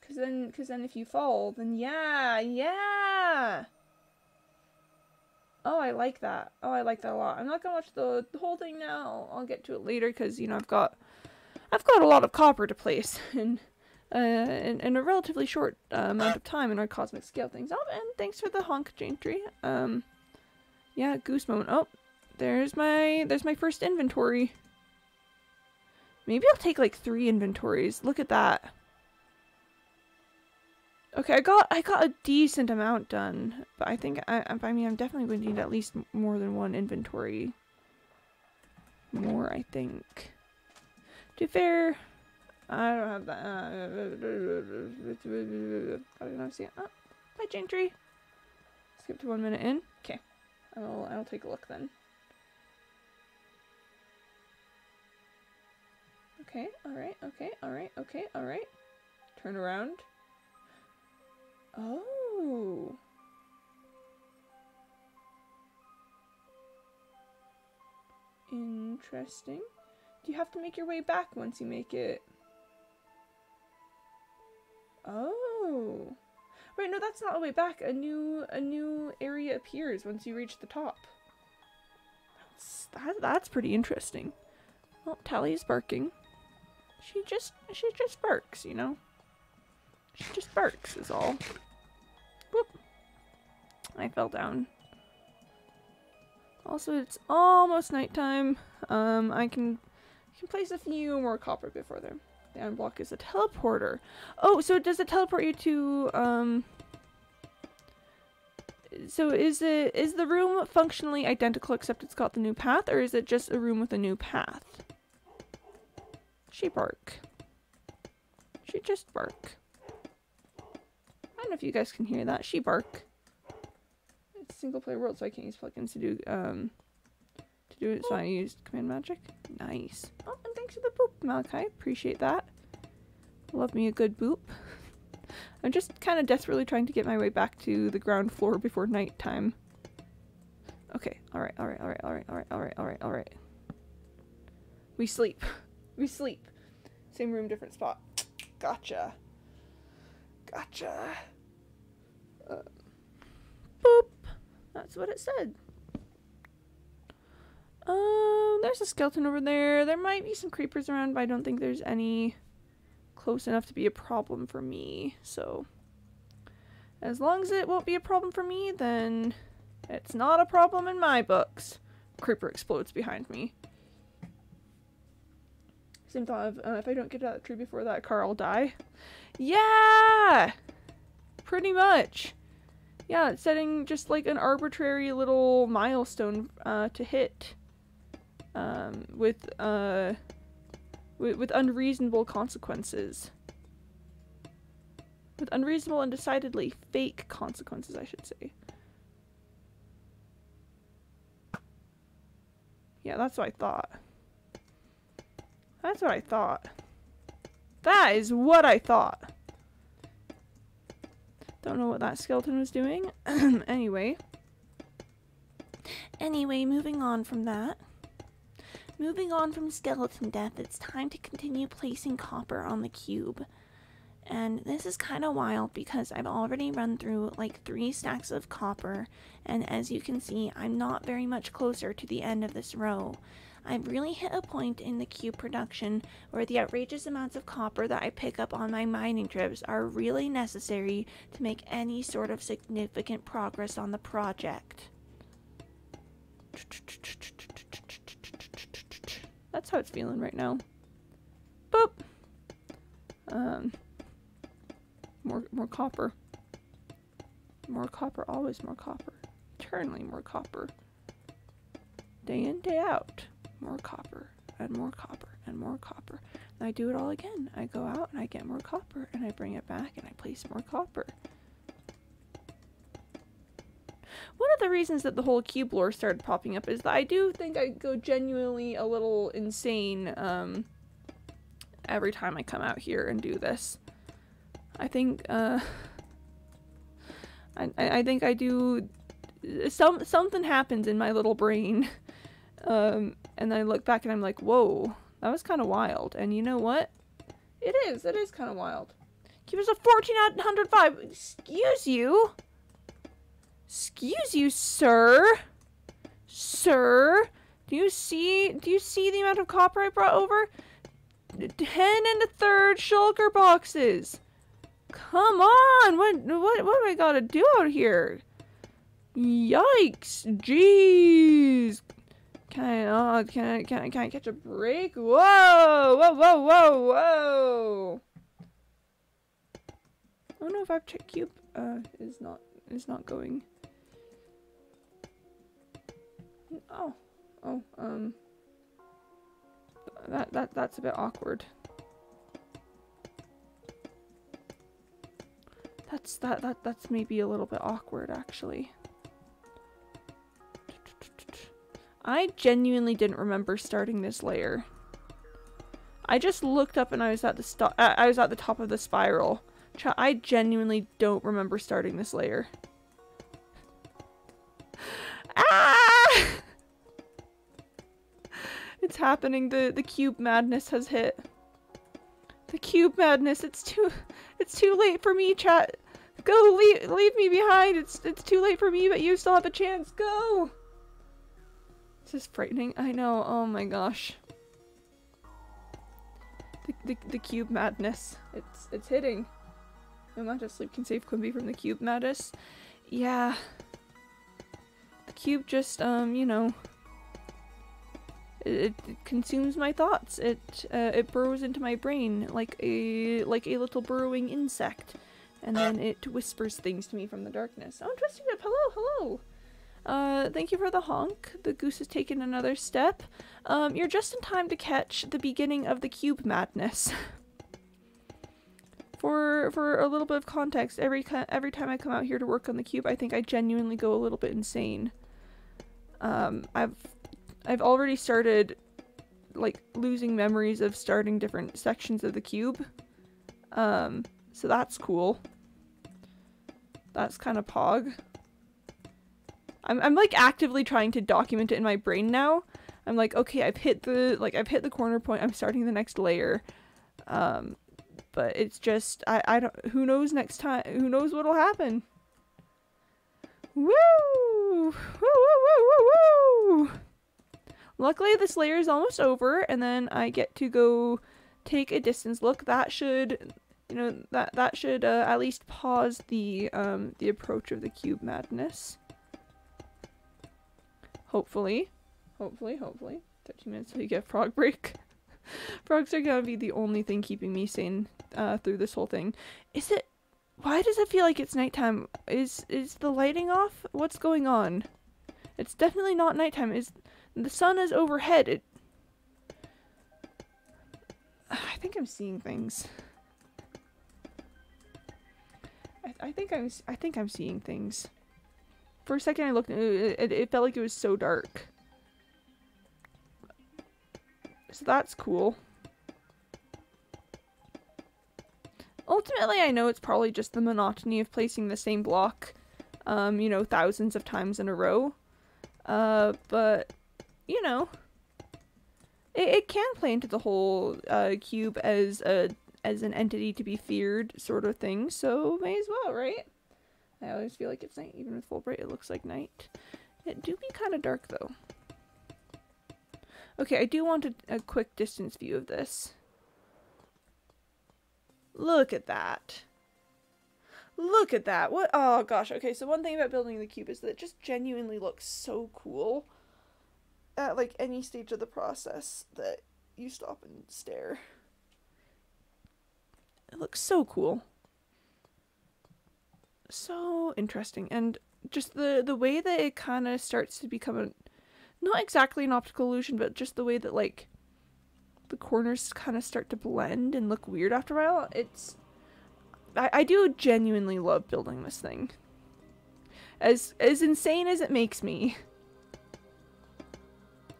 Cause then if you fall, then yeah. Oh, I like that. Oh, I like that a lot. I'm not gonna watch the whole thing now. I'll get to it later because, you know, I've got a lot of copper to place, and in a relatively short amount of time in our cosmic scale things up. And thanks for the honk, Jantry. Yeah, goose moment. Oh, there's my first inventory. Maybe I'll take like 3 inventories. Look at that. Okay, I got a decent amount done, but I think I mean I'm definitely going to need at least more than 1 inventory. More, I think. To be fair, I don't have that. I don't know. See, oh, bye, Jantry. Skip to 1 minute in. Okay, I'll take a look then. Okay, alright, okay, alright, okay, alright. Turn around. Oh. Interesting. Do you have to make your way back once you make it? Oh. Wait, no, that's not the way back. A new area appears once you reach the top. That's pretty interesting. Well, Tally's barking. She just barks, you know? She just barks is all. Whoop. I fell down. Also, it's almost nighttime. I can place a few more copper before the end block is a teleporter. Oh, so does it teleport you to, so is the room functionally identical except it's got the new path, or is it just a room with a new path? She bark. She just bark. I don't know if you guys can hear that. She bark. It's a single player world, so I can't use plugins to do it, so I used command magic. Nice. Oh, and thanks for the boop, Malachi. Appreciate that. Love me a good boop. I'm just kind of desperately trying to get my way back to the ground floor before nighttime. Okay, alright. We sleep. We sleep. Same room, different spot. Gotcha. Boop. That's what it said. There's a skeleton over there. There might be some creepers around, but I don't think there's any close enough to be a problem for me. So, as long as it won't be a problem for me, then it's not a problem in my books. Creeper explodes behind me. Same thought of, if I don't get out of the tree before that car, I'll die. Yeah! Pretty much. Yeah, it's setting just like an arbitrary little milestone to hit with unreasonable consequences. With unreasonable and decidedly fake consequences, I should say. Yeah, that's what I thought. That's what I thought. That is what I thought. Don't know what that skeleton was doing. Anyway, moving on from that. Moving on from skeleton death, it's time to continue placing copper on the cube. And this is kind of wild because I've already run through like 3 stacks of copper, and as you can see, I'm not very much closer to the end of this row. I've really hit a point in the cube production where the outrageous amounts of copper that I pick up on my mining trips are really necessary to make any sort of significant progress on the project. That's how it's feeling right now. Boop! More copper. More copper, always more copper. Eternally more copper. Day in, day out. More copper, and more copper, and more copper. And I do it all again. I go out and I get more copper, and I bring it back and I place more copper. One of the reasons that the whole cube lore started popping up is that I do think I go genuinely a little insane every time I come out here and do this. I think I think I do something happens in my little brain. And then I look back and I'm like, whoa, that was kind of wild. And you know what? It is kind of wild. He was a 1405. Excuse you? Excuse you, sir? Sir? Do you see the amount of copper I brought over? 10 1/3 shulker boxes. Come on, what do I gotta do out here? Yikes! Jeez! Can I catch a break? Whoa! Whoa! Whoa! Whoa! Whoa! I don't know if I've checked Qube. Is not going. Oh. That's a bit awkward. That's maybe a little bit awkward, actually. I genuinely didn't remember starting this layer. I just looked up and I was at the top of the spiral. I genuinely don't remember starting this layer. Ah! It's happening. The Qube madness has hit. The Qube madness. It's too late for me, chat. Go, leave me behind. It's too late for me, but you still have a chance. Go. This is frightening. I know. Oh my gosh. The Qube madness. It's hitting. No amount of sleep can save Quimby from the Qube madness. Yeah. The Qube just you know, it consumes my thoughts. It burrows into my brain like a little burrowing insect, and then it whispers things to me from the darkness. Oh, Twisty Whip, hello. Thank you for the honk. The goose has taken another step. You're just in time to catch the beginning of the Qube madness. For a little bit of context, every time I come out here to work on the Qube, I think I genuinely go a little bit insane. I've already started, like, losing memories of starting different sections of the Qube. So that's cool. That's kind of pog. I'm like actively trying to document it in my brain now. I'm like, okay, I've hit the corner point. I'm starting the next layer. But it's just, I don't, who knows next time, who knows what'll happen. Woo! Woo, woo, woo, woo, woo! Luckily this layer is almost over, and then I get to go take a distance look. That should, you know, that should at least pause the approach of the Qube madness. Hopefully. 30 minutes till you get a frog break. Frogs are gonna be the only thing keeping me sane through this whole thing. Is it? Why does it feel like it's nighttime? Is the lighting off? What's going on? It's definitely not nighttime. The sun is overhead? I think I'm seeing things. I think I'm seeing things. For a second I looked and it felt like it was so dark. So that's cool. Ultimately, I know it's probably just the monotony of placing the same block, you know, thousands of times in a row. But, you know, it can play into the whole Qube as an entity to be feared sort of thing, so may as well, right? I always feel like it's night, even with full bright, it looks like night. It do be kind of dark, though. Okay, I do want a quick distance view of this. Look at that. Look at that. What? Oh gosh. Okay, so one thing about building the Qube is that it just genuinely looks so cool at like any stage of the process that you stop and stare. It looks so cool. So interesting. And just the way that it kind of starts to become not exactly an optical illusion, but just the way that like the corners kind of start to blend and look weird after a while. I do genuinely love building this thing. As insane as it makes me.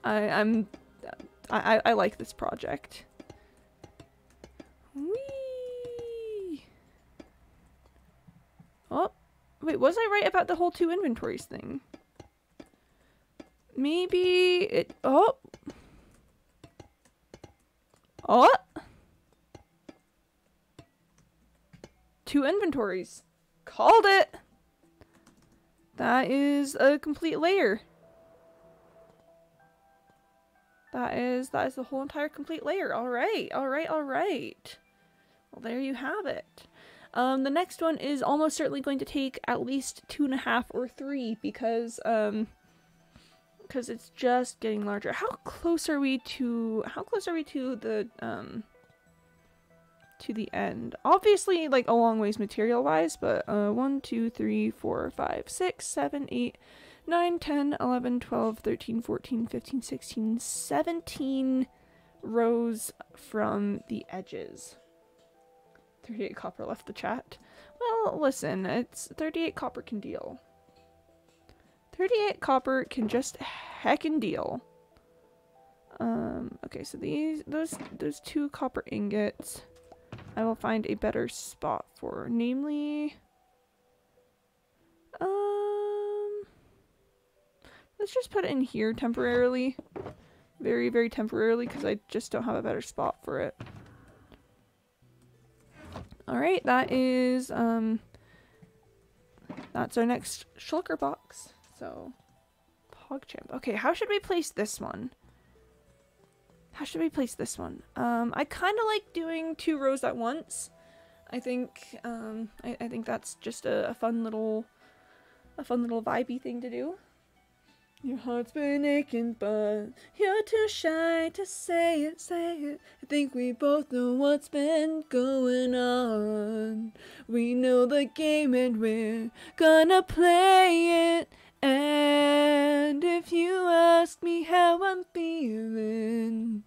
I like this project. Whee! Oh, wait, was I right about the whole 2 inventories thing? Maybe it, oh! 2 inventories. Called it! That is a complete layer. That is the whole entire complete layer. All right, all right, all right. Well, there you have it. The next one is almost certainly going to take at least 2.5 or 3 because it's just getting larger. How close are we to the end? Obviously, like a long ways material wise, but 1, 2, 3, 4, 5, 6, 7, 8, 9, 10, 11, 12, 13, 14, 15, 16, 17 rows from the edges. 38 copper left the chat. Well, listen, it's 38 copper can deal. 38 copper can just heckin' deal. Okay, so those 2 copper ingots I will find a better spot for, namely let's just put it in here temporarily. Very, very temporarily, because I just don't have a better spot for it. Alright, that is, that's our next shulker box. So, PogChamp. Okay, how should we place this one? How should we place this one? I kind of like doing 2 rows at once. I think, I think that's just a fun little vibey thing to do. Your heart's been aching, but you're too shy to say it, say it. I think we both know what's been going on. We know the game and we're gonna play it. And if you ask me how I'm feeling,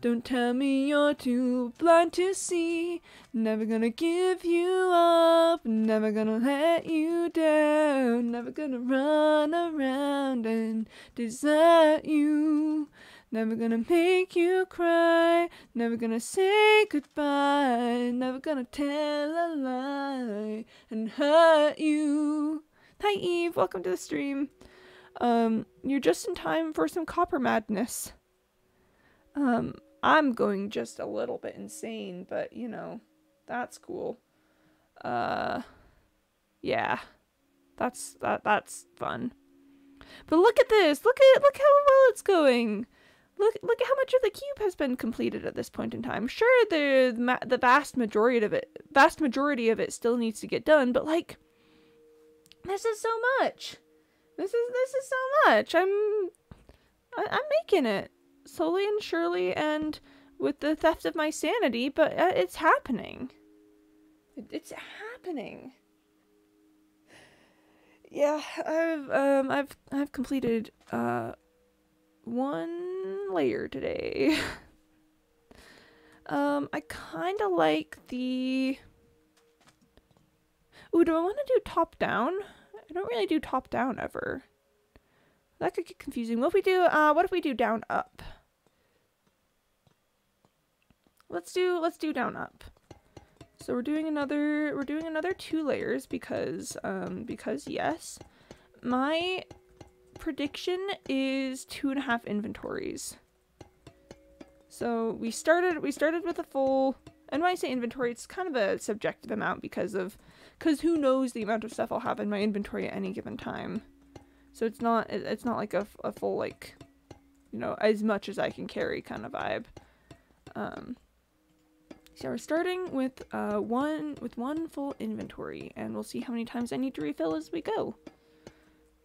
don't tell me you're too blind to see. Never gonna give you up, never gonna let you down, never gonna run around and desert you, never gonna make you cry, never gonna say goodbye, never gonna tell a lie and hurt you. Hi Eve, welcome to the stream. You're just in time for some copper madness. I'm going just a little bit insane, but you know, that's cool. Yeah. That's fun. But look at this. Look how well it's going. Look at how much of the cube has been completed at this point in time. Sure, the vast majority of it still needs to get done, but like, this is so much. This is so much. I'm making it slowly and surely, and with the theft of my sanity, but it's happening. It's happening. Yeah, I've completed 1 layer today. I kind of like the. Ooh, do I want to do top down? I don't really do top down ever. That could get confusing. What if we do down up? Let's do down up. So we're doing another 2 layers because yes. My prediction is 2.5 inventories. So we started with a full, and when I say inventory, it's kind of a subjective amount because who knows the amount of stuff I'll have in my inventory at any given time. So it's not like a full, like, you know, as much as I can carry kind of vibe. So we're starting with one full inventory, and we'll see how many times I need to refill as we go.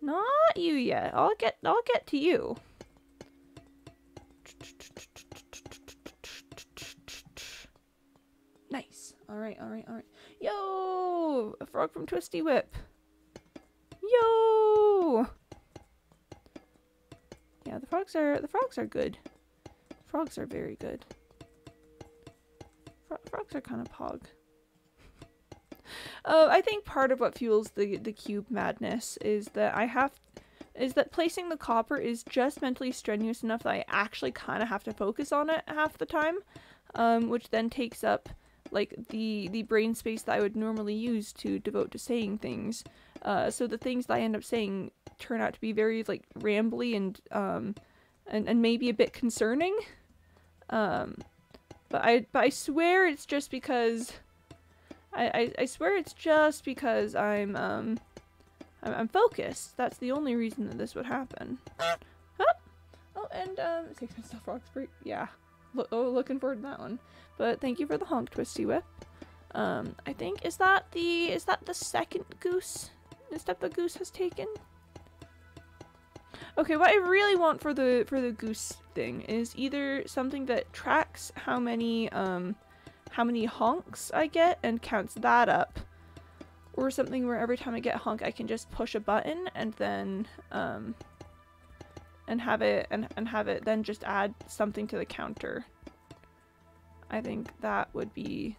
Not you yet. I'll get to you. Nice. All right. Yo, a frog from Twisty Whip. Yo. Yeah, the frogs are good. Frogs are very good. Frogs are kind of pog. I think part of what fuels the cube madness is that placing the copper is just mentally strenuous enough that I actually kind of have to focus on it half the time, which then takes up like the brain space that I would normally use to devote to saying things. So the things that I end up saying turn out to be very like rambly and maybe a bit concerning. But I swear it's just because I swear it's just because I'm focused. That's the only reason that this would happen. Oh, and take my stuff rocks break. Yeah. Looking forward to that one. But thank you for the honk, Twisty Whip. I think is that the second goose step the goose has taken? Okay, what I really want for the goose thing is either something that tracks how many honks I get and counts that up, or something where every time I get a honk I can just push a button and then and have it then just add something to the counter. I think that would be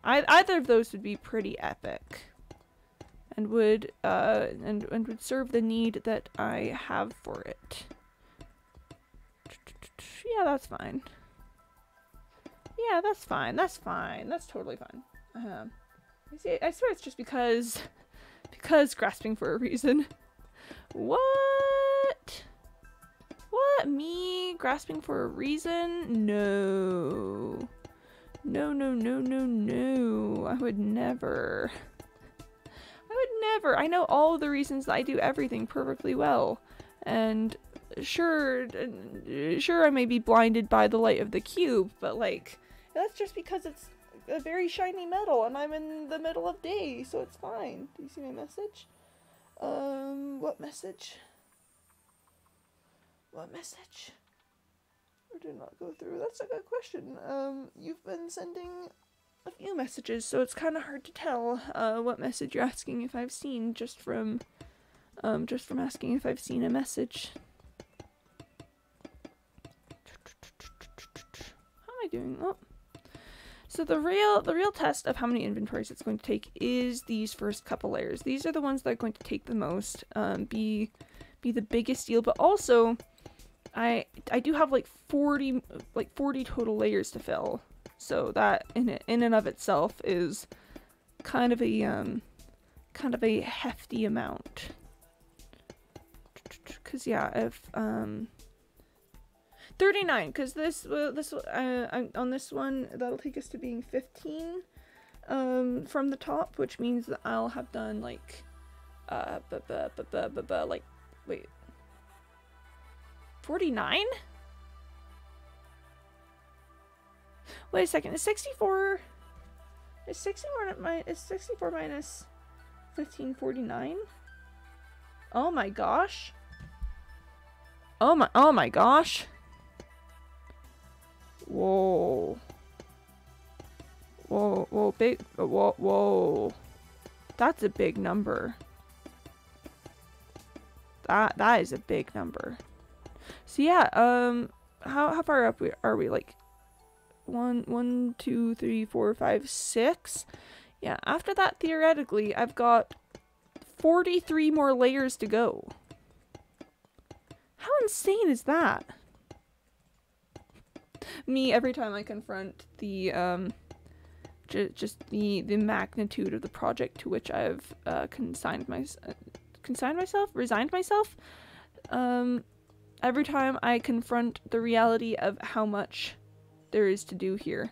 either of those would be pretty epic. And would would serve the need that I have for it. Yeah, that's fine. Yeah, that's fine. That's fine. That's totally fine. I swear it's just because grasping for a reason. What? What? Me grasping for a reason? No. No, no, no, no, no. I would never. I know all the reasons that I do everything perfectly well, and sure I may be blinded by the light of the cube, but like that's just because it's a very shiny metal and I'm in the middle of day, so it's fine. Do you see my message? What message? What message? Or did not go through? That's a good question. You've been sending a few messages, so it's kind of hard to tell what message you're asking if I've seen just from asking if I've seen a message. How am I doing? Oh. So the real test of how many inventories it's going to take is these first couple layers. These are the ones that are going to take the most, be the biggest deal, but also I do have like 40 total layers to fill. So that in and of itself is kind of a hefty amount. Cause yeah, if 39. Cause this on this one that'll take us to being 15 from the top, which means that I'll have done like like wait 49. Wait a second, is 64 minus 1549? Oh my gosh. Oh my gosh. Whoa. Whoa, big, whoa. That's a big number. That is a big number. So yeah, how far up are we? Like 1, 2, 3, 4, 5, 6. Yeah, after that, theoretically, I've got 43 more layers to go. How insane is that? Me, every time I confront the, just the magnitude of the project to which I've, resigned myself, every time I confront the reality of how much there is to do here.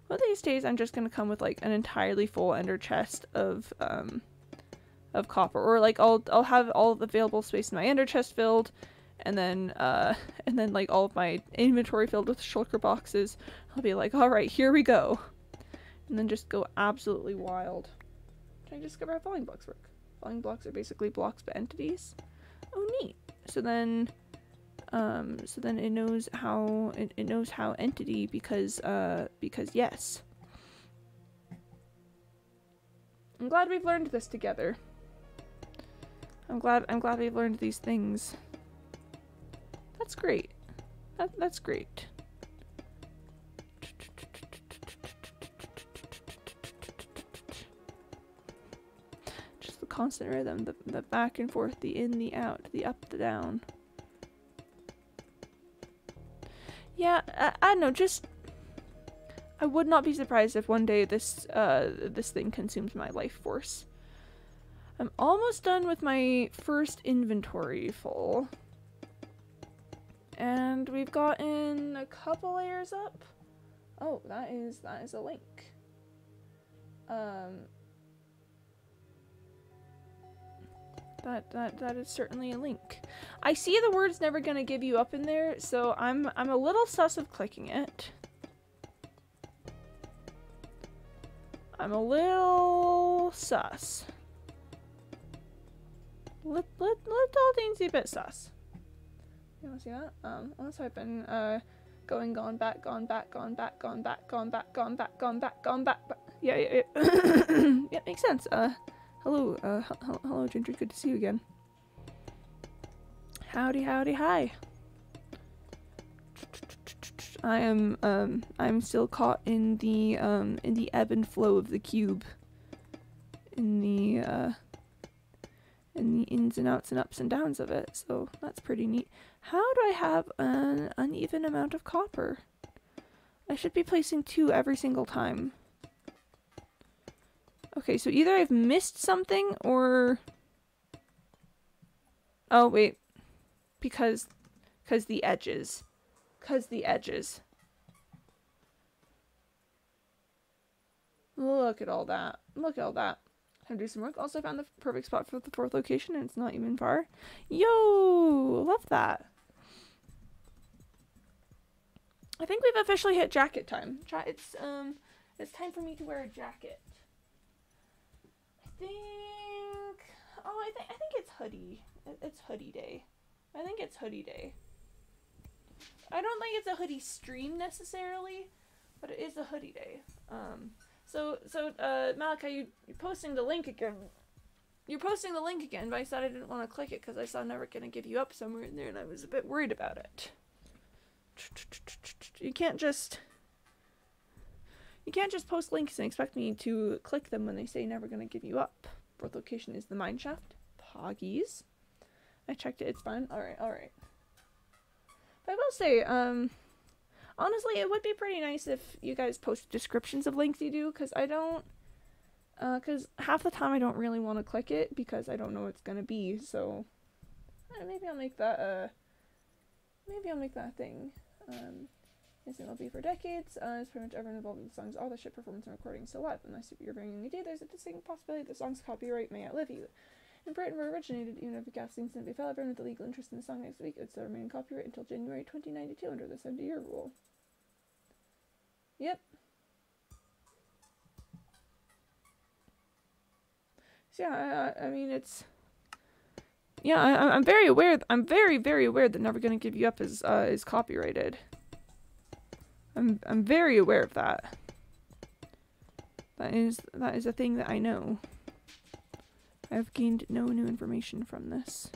Well, these days I'm just gonna come with like an entirely full ender chest of copper, or like I'll have all of the available space in my ender chest filled, and then like all of my inventory filled with shulker boxes. I'll be like, all right, here we go, and then just go absolutely wild. Can I discover how falling blocks work? Falling blocks are basically blocks but entities. Oh, neat. So then it knows how entity because yes. I'm glad we've learned this together. I'm glad we've learned these things. That's great. That's great. Just the constant rhythm, the back and forth, the in, the out, the up, the down. Yeah, I don't know, just I would not be surprised if one day this thing consumes my life force. I'm almost done with my first inventory full. And we've gotten a couple layers up. Oh, that is a link. That is certainly a link. I see the words never gonna give you up in there, so I'm a little sus of clicking it. I'm a little sus. Little teensy bit sus. You wanna see that? Let's type in gone back. Yeah. Yeah, makes sense. Hello, hello, Ginger. Good to see you again. Howdy, hi. I'm still caught in the ebb and flow of the Qube. In the ins and outs and ups and downs of it, so that's pretty neat. How do I have an uneven amount of copper? I should be placing 2 every single time. Okay, so either I've missed something or... Oh, wait. Because the edges. Look at all that. Time to do some work. Also found the perfect spot for the 4th location, and it's not even far. Yo! Love that. I think we've officially hit jacket time. It's time for me to wear a jacket. I think it's hoodie. It's hoodie day. I think it's hoodie day. I don't think it's a hoodie stream necessarily, but it is a hoodie day. So Malachi, you're posting the link again. But I said I didn't want to click it because I saw Never Gonna Give You Up somewhere in there, and I was a bit worried about it. You can't just post links and expect me to click them when they say Never Gonna Give You Up. 4th location is the mine shaft. Poggies. I checked it. It's fine. All right. But I will say, honestly, it would be pretty nice if you guys post descriptions of links you do, because I don't, because half the time I don't really want to click it because I don't know what it's gonna be, so maybe I'll make that a thing. This thing will be for decades. It's pretty much everyone involved in the songs, all the shit performance and recording still live. Unless you're bringing a new idea, there's a distinct possibility the song's copyright may outlive you. In Britain, where it originated, even if a gas incident befell everyone with a legal interest in the song next week, it would still remain copyright until January 2092 under the 70-year rule. Yep. So yeah, I mean, it's... Yeah, I'm very aware, I'm very, very aware that Never Gonna Give You Up is copyrighted. I'm very aware of that. That is a thing that I know. I've gained no new information from this.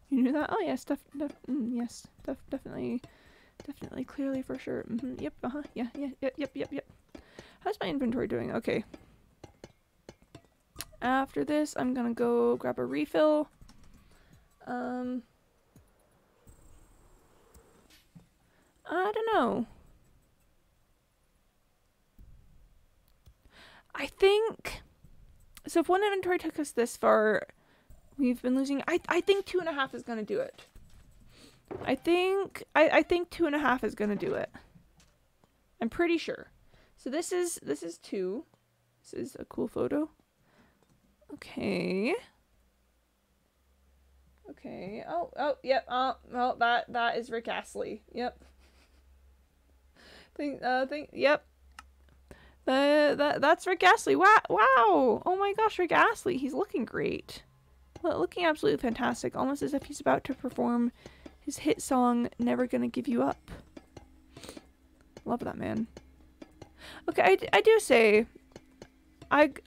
You knew that? Oh yes, definitely, clearly, for sure. Yep, yep. How's my inventory doing? Okay. After this, I'm gonna go grab a refill. I don't know. I think, so if one inventory took us this far, we've been losing, I think 2.5 is gonna do it. I think 2.5 is gonna do it. I'm pretty sure. So this is 2. This is a cool photo. Okay. Oh, yep. Well, that is Rick Astley. Yep. Yep. That's Rick Astley. Wow. Oh my gosh, Rick Astley. He's looking great. Looking absolutely fantastic. Almost as if he's about to perform his hit song, Never Gonna Give You Up. Love that man. Okay, I do say,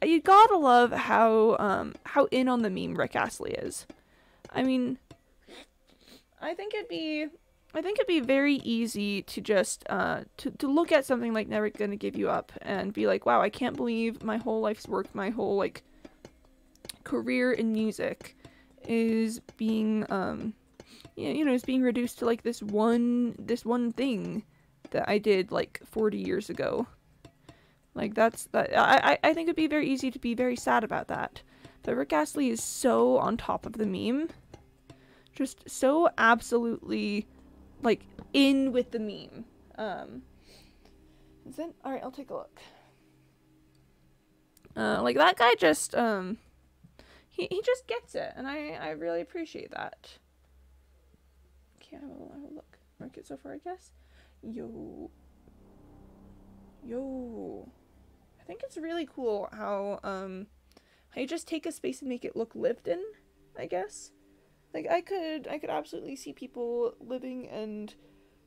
you gotta love how in on the meme Rick Astley is. I mean, I think it'd be very easy to just to look at something like Never Gonna Give You Up and be like, wow, I can't believe my whole life's work, my whole like career in music is being is being reduced to like this one thing that I did like 40 years ago. Like that. I think it'd be very easy to be very sad about that. But Rick Astley is so on top of the meme. Just so absolutely like in with the meme. Is it? Alright, I'll take a look. Like that guy just he just gets it, and I really appreciate that. Okay, I will look. Mark it so far, I guess. Yo. I think it's really cool how you just take a space and make it look lived in, I guess. Like I could absolutely see people living and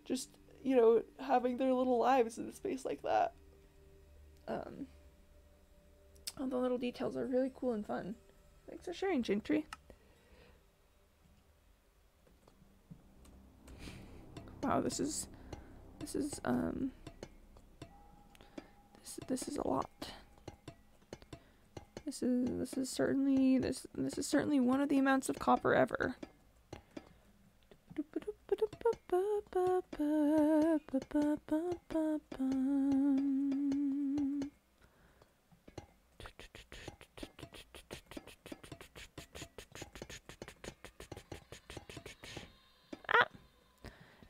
just, you know, having their little lives in a space like that. All the little details are really cool and fun. Thanks for sharing, Gentry. Wow, this is a lot. This is certainly one of the amounts of copper ever.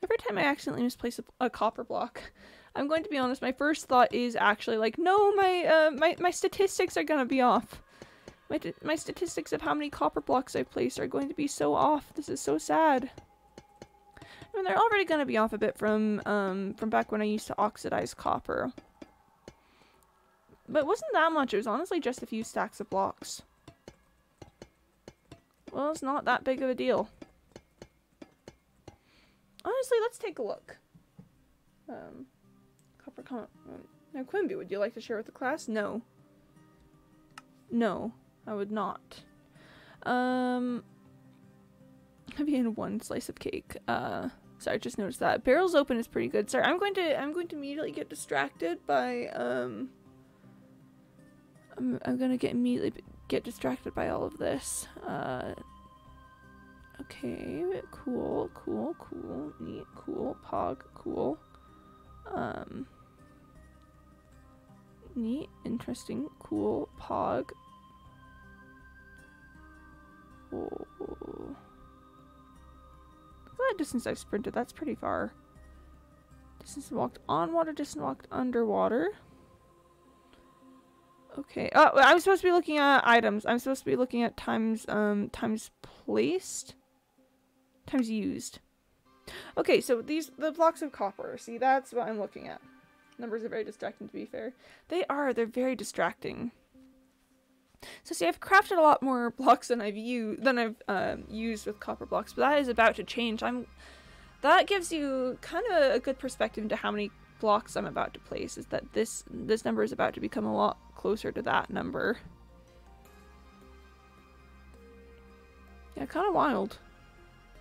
Every time I accidentally misplace a copper block, I'm going to be honest, my first thought is actually like, no, my statistics are gonna be off. My statistics of how many copper blocks I've placed are going to be so off. This is so sad. I mean, they're already gonna be off a bit from back when I used to oxidize copper. But it wasn't that much, it was honestly just a few stacks of blocks. Well, it's not that big of a deal. Honestly, let's take a look. Now, Quimby, would you like to share with the class? No. No, I would not. Having one slice of cake. Sorry, I just noticed that. Barrels open is pretty good. Sorry, I'm going to immediately get distracted by, I'm gonna immediately get distracted by all of this. Okay, cool, neat, cool, pog, cool. Neat, interesting, cool, pog. Oh. Look at that distance I've sprinted, that's pretty far. Distance walked on water, distance walked underwater. Okay, oh, I'm supposed to be looking at items. I'm supposed to be looking at times placed. Times used. Okay, so the blocks of copper. See, that's what I'm looking at. Numbers are very distracting, to be fair. They're very distracting. So see, I've crafted a lot more blocks than I've used with copper blocks, but that is about to change. That gives you kind of a good perspective into how many blocks I'm about to place, is that this number is about to become a lot closer to that number. Yeah, kind of wild.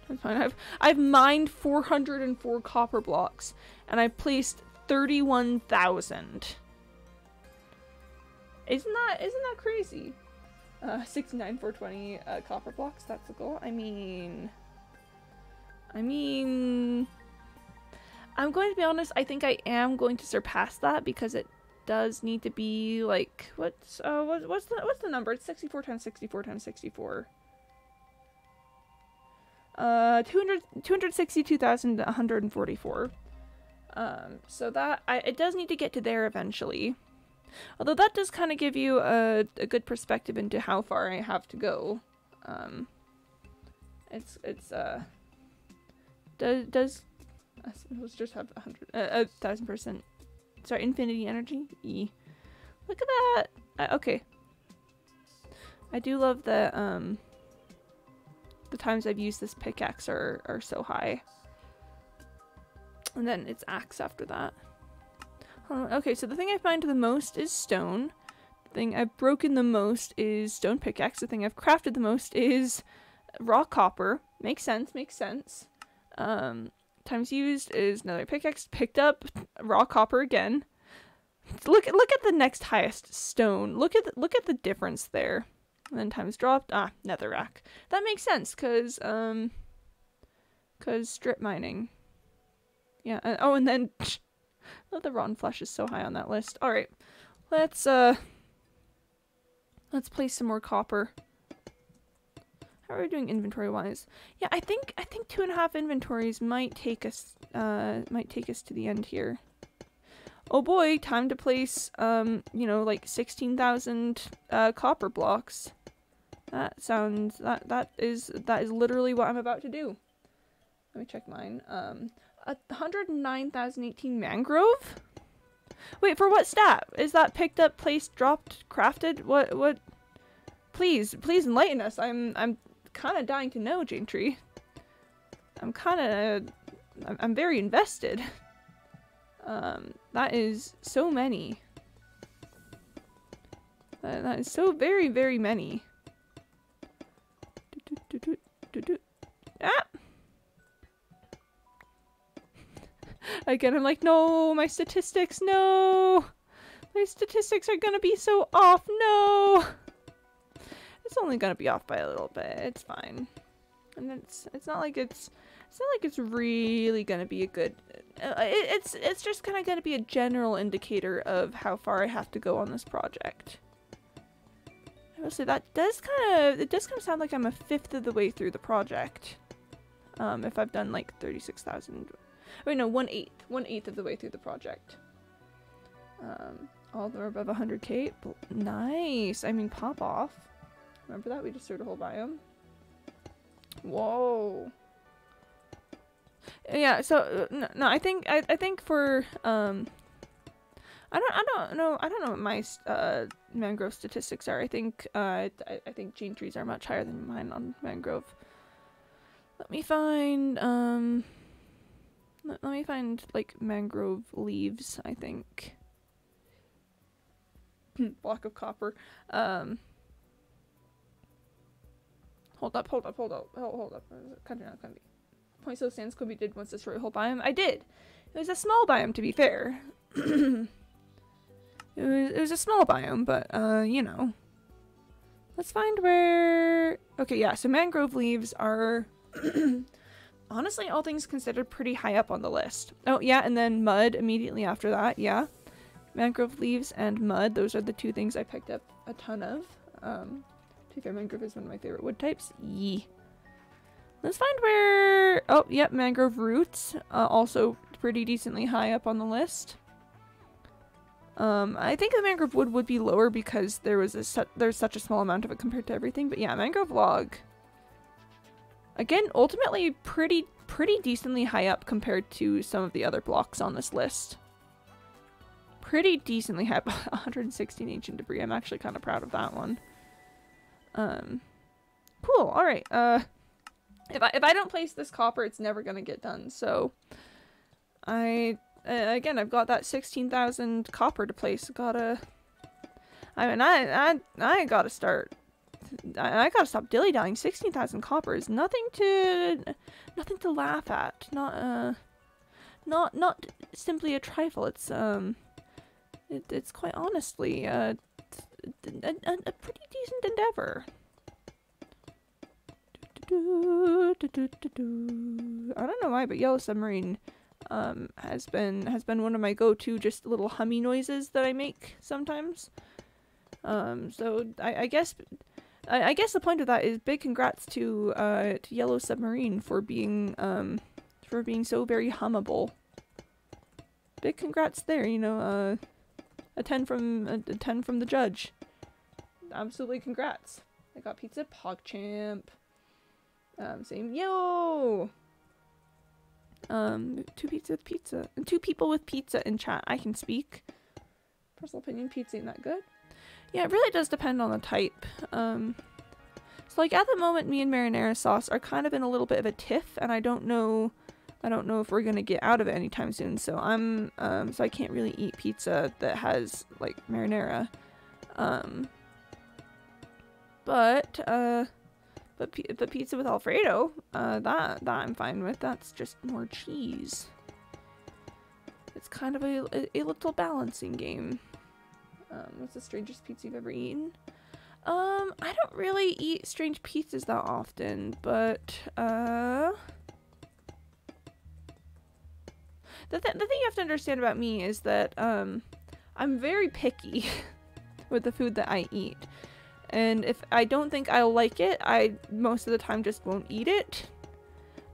That's fine. I've mined 404 copper blocks, and I've placed 31,000. Isn't that crazy? 69 420 copper blocks. That's the goal. I mean, I'm going to be honest. I think I am going to surpass that because it does need to be like what's the number? It's 64 times 64 times 64. 262,144. So that it does need to get to there eventually. Although that does kind of give you a good perspective into how far I have to go. Let's just have 1,000%. Sorry, infinity energy. Look at that. Okay. I do love that. The times I've used this pickaxe are so high. And then it's axe after that. Okay, so the thing I've mined the most is stone. The thing I've broken the most is stone pickaxe. The thing I've crafted the most is raw copper. Makes sense, makes sense. Times used is another pickaxe. Picked up raw copper again. Look at the next highest stone. Look at the difference there. And then times dropped. Netherrack. That makes sense, cause strip mining. Yeah. And then Oh, the rotten flesh is so high on that list. All right, let's place some more copper. How are we doing inventory wise? Yeah, I think 2.5 inventories might take us to the end here. Oh boy, time to place you know, like 16,000 copper blocks. That sounds that is literally what I'm about to do. Let me check mine. 109,018 mangrove? Wait, for what stat? Is that picked up, placed, dropped, crafted? What? Please enlighten us. I'm kind of dying to know, Janetree. I'm very invested. That is so many. That is so very, very many. Ah! Again, I'm like, no, my statistics, no! My statistics are gonna be so off, no! It's only gonna be off by a little bit, it's fine. And it's not like it's really gonna be a good, it's just kinda gonna be a general indicator of how far I have to go on this project. I will say that does kind of sound like I'm a fifth of the way through the project. If I've done like 36,000, wait no, 1/8 of the way through the project. All are above 100k, nice. I mean, pop off. Remember that we just destroyed a whole biome. Whoa. Yeah. So no, I think for I don't know what my mangrove statistics are. I think Janetree's are much higher than mine on mangrove. Let me find like mangrove leaves, I think. Block of copper. Hold up. Hold up. Country not gonna be. Point so stands Qube did once destroy a whole biome. I did. It was a small biome, to be fair. It was a small biome, but you know. Let's find where. Okay, yeah. So mangrove leaves are honestly, all things considered, pretty high up on the list. Oh yeah, and then mud immediately after that. Yeah, mangrove leaves and mud. Those are the two things I picked up a ton of. To be fair, mangrove is one of my favorite wood types. Yee. Let's find where. Oh, yep, mangrove roots. Also pretty decently high up on the list. I think the mangrove wood would be lower because there's such a small amount of it compared to everything. But yeah, mangrove log. Again, ultimately pretty decently high up compared to some of the other blocks on this list. Pretty decently high up. 116 ancient debris. I'm actually kind of proud of that one. Cool. All right. If I don't place this copper, it's never gonna get done. So, again, I've got that 16,000 copper to place. I gotta start. I gotta stop dilly-dallying. 16,000 copper is nothing to laugh at. Not simply a trifle. It's it's quite honestly a pretty decent endeavor. I don't know why, but Yellow Submarine has been one of my go-to just little hummy noises that I make sometimes. So I guess the point of that is big congrats to Yellow Submarine for being so very hummable. Big congrats there, you know, a 10 from the judge. Absolutely congrats. I got pizza, PogChamp. Same, yo! 2 pizza with pizza. And 2 people with pizza in chat. I can speak. Personal opinion, pizza ain't that good. Yeah, it really does depend on the type. So like at the moment, me and marinara sauce are kind of in a little bit of a tiff, and I don't know if we're gonna get out of it anytime soon. So so I can't really eat pizza that has like marinara. But pizza with Alfredo, that I'm fine with. That's just more cheese. It's kind of a little balancing game. What's the strangest pizza you've ever eaten? I don't really eat strange pizzas that often, but The thing you have to understand about me is that I'm very picky with the food that I eat. And if I don't think I'll like it, I most of the time just won't eat it.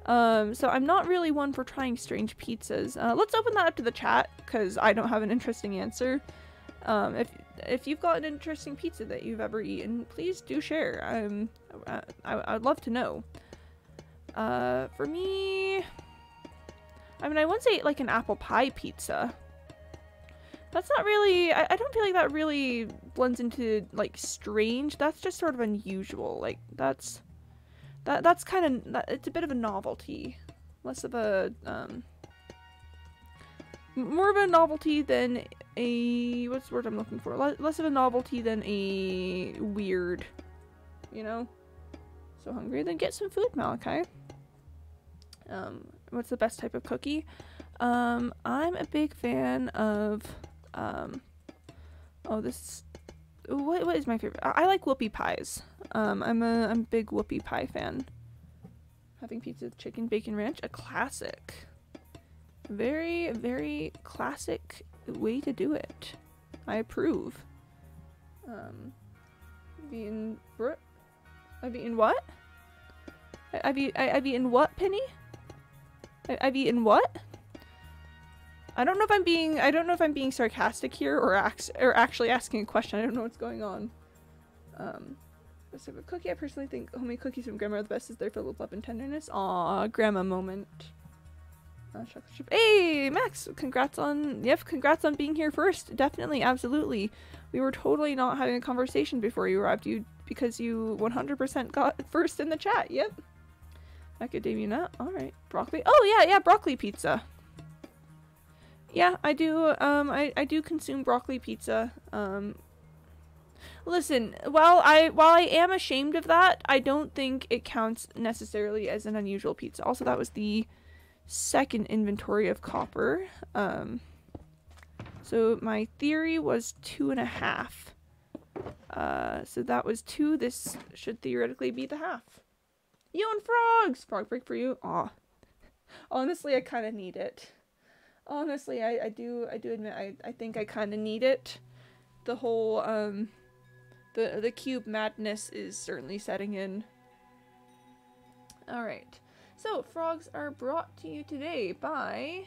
So I'm not really one for trying strange pizzas. Let's open that up to the chat, because I don't have an interesting answer. If you've got an interesting pizza that you've ever eaten, please do share. I'd love to know. For me, I mean, I wouldn't say like an apple pie pizza. That's not really, I don't feel like that really blends into like strange. That's just sort of unusual. Like that's kind of, it's a bit of a novelty. Less of a, more of a novelty than a, what's the word I'm looking for? Less of a novelty than a weird, you know? So hungry, then get some food, Malachi. What's the best type of cookie? I'm a big fan of, oh, this, what is my favorite? I like whoopie pies. I'm a big whoopie pie fan. Having pizza with chicken bacon ranch, a classic. Very, very classic way to do it. I approve. I've eaten what? I've eaten what, Penny? I've eaten what? I don't know if I'm being sarcastic here or actually asking a question. I don't know what's going on. So a cookie, I personally think homemade cookies from grandma are the best as they're filled with love and tenderness. Aw, grandma moment. Chocolate chip. Hey, Max, congrats on being here first. Definitely, absolutely. We were totally not having a conversation before you arrived. Because you 100% got first in the chat. Yep. Macadamia nut. All right. Broccoli. Oh yeah, broccoli pizza. Yeah, I do. I do consume broccoli pizza. Listen, while I am ashamed of that, I don't think it counts necessarily as an unusual pizza. Also, that was the second inventory of copper. So my theory was 2.5. So that was 2. This should theoretically be the half. You and frogs! Frog break for you. Aw. Honestly, I kind of need it. Honestly, I do admit I think I kind of need it. The whole, the Qube madness is certainly setting in. Alright. So, frogs are brought to you today by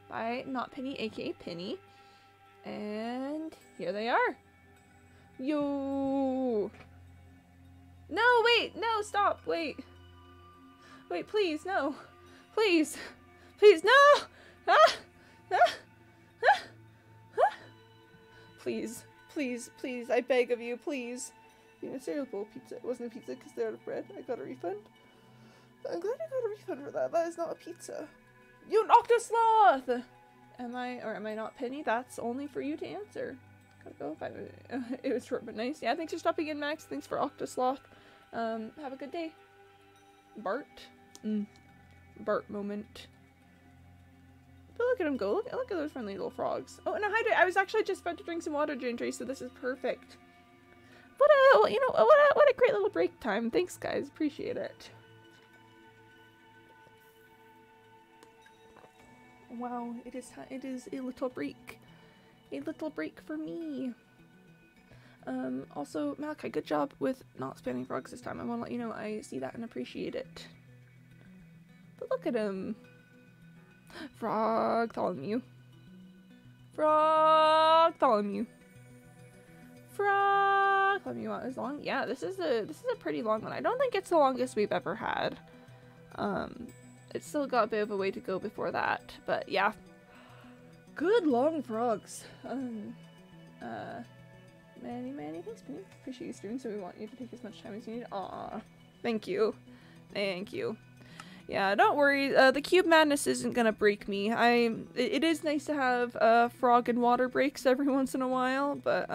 Not Penny, aka Penny. And here they are. Yo! No, wait! No, stop! Wait! Wait, please, no! Please! Please, no! Ah! Ah! Ah! Ah! Please, please, please, I beg of you, please. You know, cereal bowl pizza. It wasn't a pizza because they're out of bread. I got a refund. I'm glad I got a refund for that. That is not a pizza. You knocked a sloth! Am I not Penny? That's only for you to answer. Gotta go. It was short but nice. Yeah, thanks for stopping in, Max. Thanks for Octosloth. Have a good day. Bart. Bart moment. But look at him go. Look at those friendly little frogs. Oh, and a hydrate. I was actually just about to drink some water, Gentry, so this is perfect. What a great little break time. Thanks, guys. Appreciate it. Wow, it is a little break. A little break for me. Also, Malachi, good job with not spamming frogs this time. I want to let you know I see that and appreciate it. But look at him. Frogtholomew. Frogtholomew. Frogtholomew is long. Yeah, this is a pretty long one. I don't think it's the longest we've ever had. It's still got a bit of a way to go before that, but yeah. Good long frogs. Many thanks, Penny. Appreciate you streaming, so we want you to take as much time as you need. Aw. Thank you. Thank you. Yeah, don't worry. The Qube madness isn't gonna break me. It is nice to have frog and water breaks every once in a while, but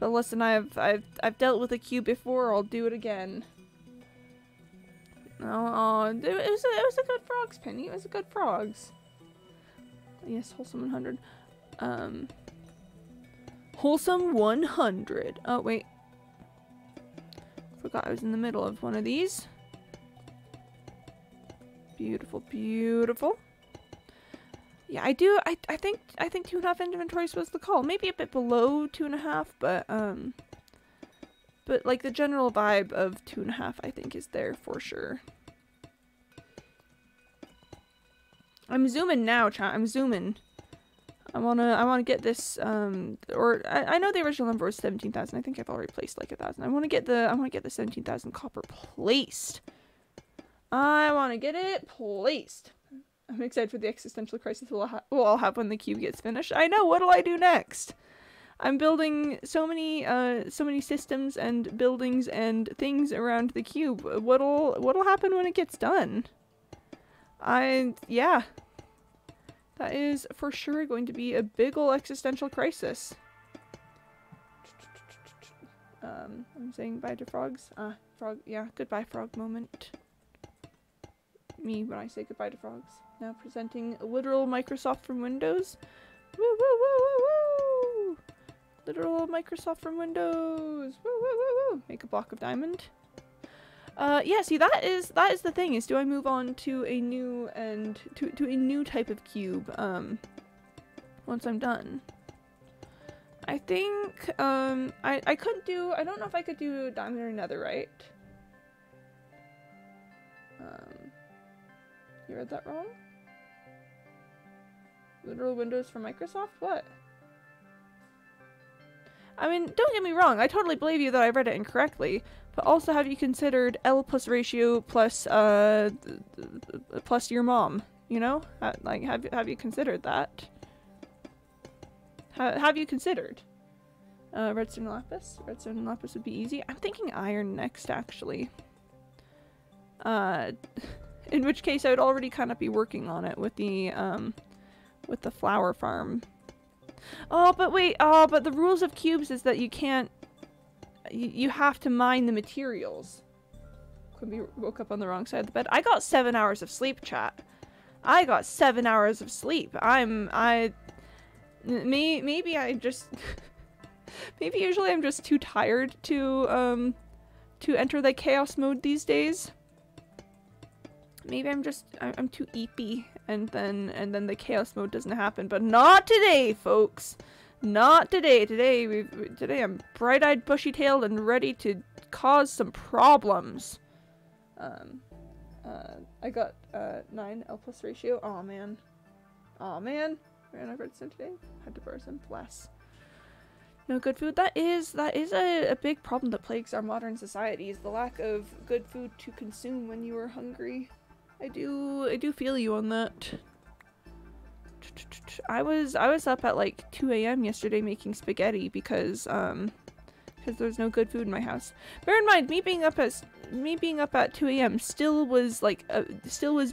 listen, I've dealt with a Qube before. I'll do it again. Oh, it was a good frogs, Penny. It was a good frogs. Yes, wholesome 100. Wholesome 100. Oh wait, forgot I was in the middle of one of these. Beautiful, beautiful. Yeah, I do. I think 2.5 inventory was the call. Maybe a bit below 2.5, but like the general vibe of 2.5, I think, is there for sure. I'm zooming now, chat. I'm zooming. I wanna get this. Or I know the original number was 17,000. I think I've already placed like 1,000. I wanna get the 17,000 copper placed. I wanna get it placed. I'm excited for the existential crisis we'll have when the cube gets finished. I know, what'll I do next? I'm building so many systems and buildings and things around the cube. What'll happen when it gets done? Yeah. That is for sure going to be a big ol' existential crisis. I'm saying bye to frogs. Frog, yeah, goodbye frog moment. Me when I say goodbye to frogs. Now presenting a literal Microsoft from Windows. Woo woo woo woo woo! Literal Microsoft from Windows. Woo woo woo woo! Make a block of diamond. Yeah, see that is the thing, is do I move on to a new and to a new type of cube once I'm done. I think I could do, I don't know if I could do diamond or netherite. You read that wrong? Literal Windows for Microsoft? What? I mean, don't get me wrong, I totally believe you that I read it incorrectly, but also have you considered L plus ratio plus plus your mom, you know? Like, have you considered that? Have you considered? Redstone and lapis? Redstone and lapis would be easy. I'm thinking iron next, actually. In which case I would already kind of be working on it with the flower farm. Oh, but wait, but the rules of cubes is that you can't, you have to mine the materials. Could be woke up on the wrong side of the bed. I got 7 hours of sleep, chat. I got 7 hours of sleep. Maybe I just, maybe usually I'm just too tired to enter the chaos mode these days. Maybe I'm too eepy, and then the chaos mode doesn't happen. But not today, folks. Not today. Today I'm bright-eyed, bushy-tailed, and ready to cause some problems. I got 9 L plus ratio. Aw, man. Aw, man. Ran out of redstone today. Had to borrow some. Bless. No good food. That is a big problem that plagues our modern society, is the lack of good food to consume when you are hungry. I do feel you on that. I was up at like 2 AM yesterday making spaghetti because there's no good food in my house. Bear in mind, me being up at 2 AM still was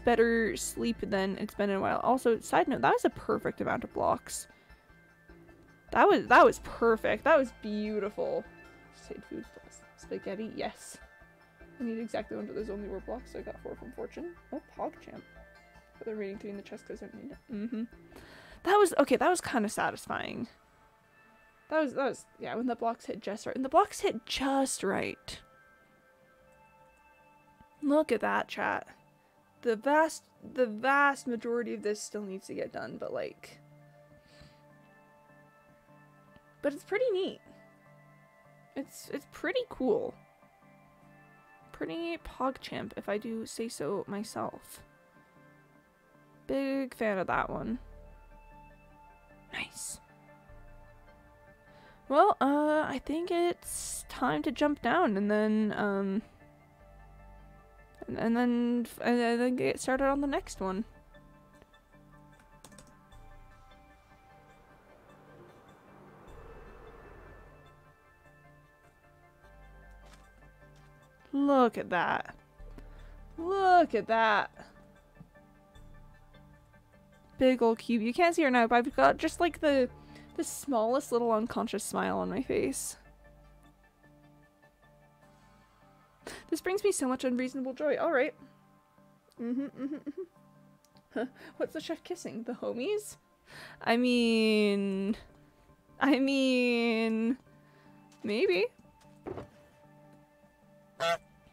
better sleep than it's been in a while. Also, side note, that was a perfect amount of blocks. That was perfect. That was beautiful. Save food plus spaghetti. Yes. I need exactly one, but there's only 4 blocks, so I got 4 from Fortune. Oh, PogChamp. But they're reading 3 in the chest because I don't need it. That was kind of satisfying. That was, yeah, when the blocks hit just right. And the blocks hit just right. Look at that, chat. The vast majority of this still needs to get done, but like... But it's pretty neat. It's pretty cool. Pretty PogChamp, if I do say so myself. Big fan of that one. Nice. Well, I think it's time to jump down and then get started on the next one. Look at that. Look at that. Big old cube. You can't see her now, but I've got just like the smallest little unconscious smile on my face. This brings me so much unreasonable joy. Alright. What's the chef kissing? The homies? I mean, maybe.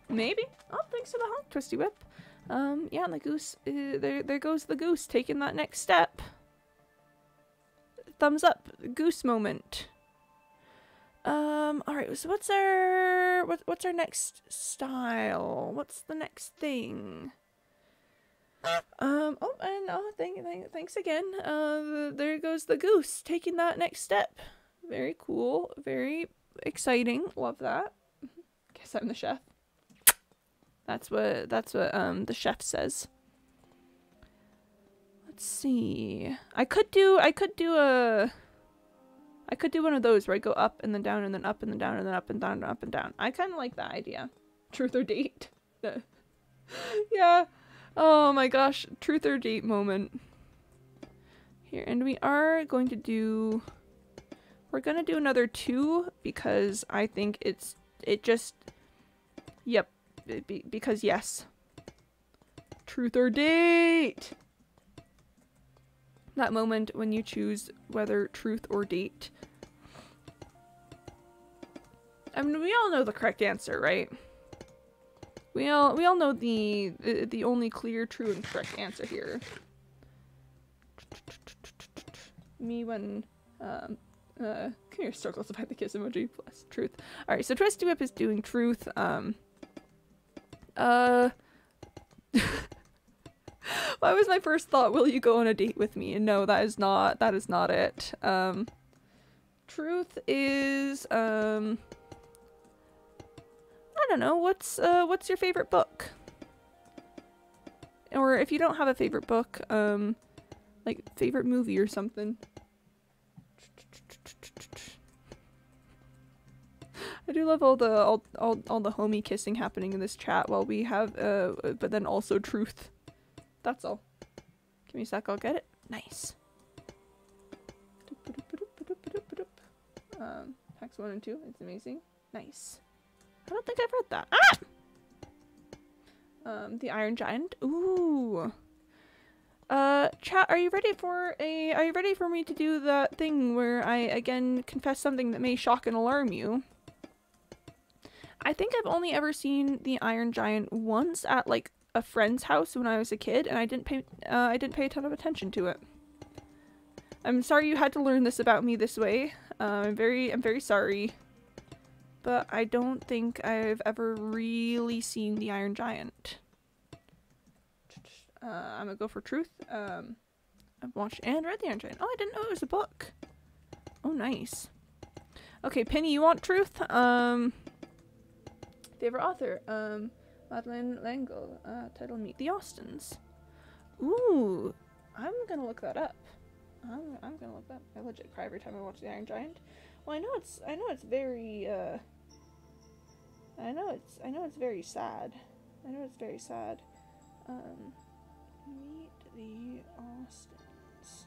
Maybe. Oh, thanks for the honk, Twisty Whip. Yeah, and the goose, there goes the goose taking that next step. thumbs up. Goose moment. Alright, so what's our next style? What's the next thing? Thanks again. There goes the goose, taking that next step. Very cool, very exciting. Love that. Guess I'm the chef. That's what the chef says. Let's see. I could do one of those where I go up and then down and then up and then down and then up and down and up and down. I kind of like that idea. Truth or date. Yeah. Oh my gosh. Truth or date moment. Here, and we're gonna do another 2 because I think because yes. Truth or date. That moment when you choose whether truth or date. I mean, we all know the correct answer, right? We all know the only clear, true, and correct answer here. Me when come here, circles about the kiss emoji plus truth. All right, so Twisty Whip is doing truth. Why was my first thought, will you go on a date with me? And no, that is not it. Truth is, I don't know, what's your favorite book? Or if you don't have a favorite book, like favorite movie or something. I do love all the homie kissing happening in this chat while we have, but then also truth. That's all. Give me a sec, I'll get it. Nice. Packs 1 and 2, it's amazing. Nice. I don't think I've read that. Ah! The Iron Giant. Ooh. Chat, are you ready for me to do that thing where I again confess something that may shock and alarm you? I think I've only ever seen the Iron Giant once at like a friend's house when I was a kid, and I didn't pay a ton of attention to it. I'm sorry you had to learn this about me this way. I'm very sorry, but I don't think I've ever really seen the Iron Giant. I'm gonna go for truth. I've watched and read the Iron Giant. Oh, I didn't know it was a book. Oh, nice. Okay, Penny, you want truth? Favorite author? Madeleine L'Engle, title Meet the Austins. Ooh, I'm gonna look that up. I'm gonna look that up. I legit cry every time I watch the Iron Giant. Well, I know it's very, I know it's very sad. I know it's very sad. Meet the Austins.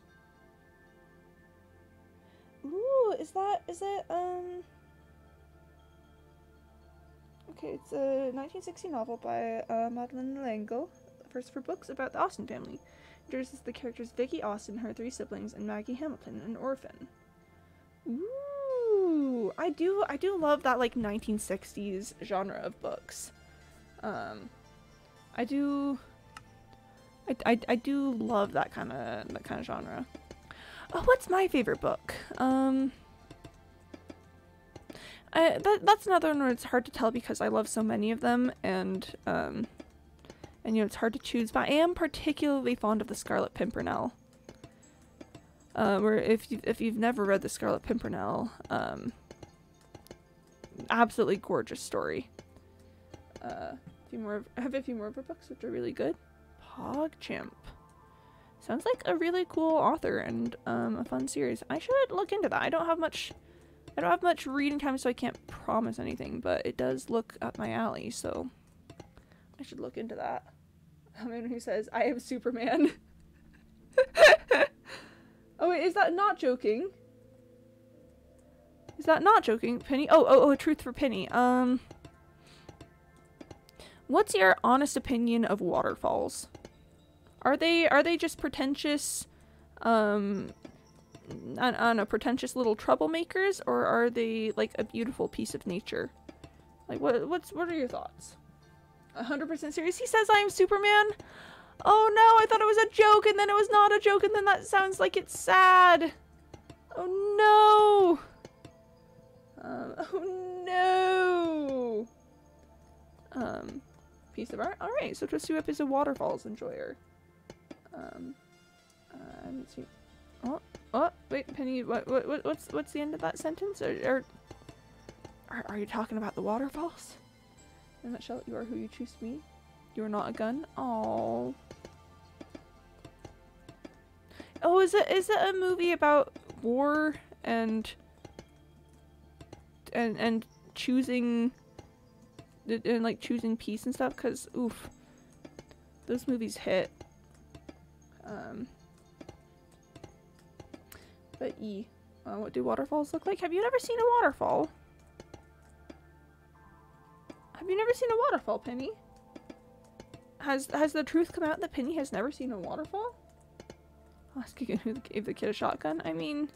Ooh, is it, okay, it's a 1960 novel by Madeleine L'Engle, first for books about the Austen family. Introduces the characters Vicky Austen, her 3 siblings, and Maggie Hamilton, an orphan. Ooh, I do love that like 1960s genre of books. I do love that kind of genre. Oh, what's my favorite book? That's another one where it's hard to tell because I love so many of them, and you know, it's hard to choose, but I am particularly fond of The Scarlet Pimpernel. Where if you've never read The Scarlet Pimpernel, absolutely gorgeous story. I have a few more of her books which are really good. PogChamp. Sounds like a really cool author and a fun series. I should look into that. I don't have much reading time, so I can't promise anything, but it does look up my alley, so I should look into that. A man who says, I am Superman. Oh wait, is that not joking? Is that not joking? Penny? Oh, a truth for Penny. What's your honest opinion of waterfalls? Are they just pretentious, I don't know, pretentious little troublemakers, or are they like a beautiful piece of nature? Like, what are your thoughts? 100% serious? He says I am Superman? Oh no, I thought it was a joke, and then it was not a joke, and then that sounds like it's sad. Oh no! Oh no! Piece of art? Alright, so Qube is a waterfalls enjoyer. I haven't seen... Oh, wait, Penny, what's the end of that sentence? Are you talking about the waterfalls? In a nutshell, you are who you choose to be. You are not a gun. Oh. Oh, is it a movie about war and choosing and like choosing peace and stuff? Cause oof, those movies hit. But what do waterfalls look like? Have you never seen a waterfall? Have you never seen a waterfall, Penny? Has the truth come out that Penny has never seen a waterfall? Asking who gave the kid a shotgun. I mean,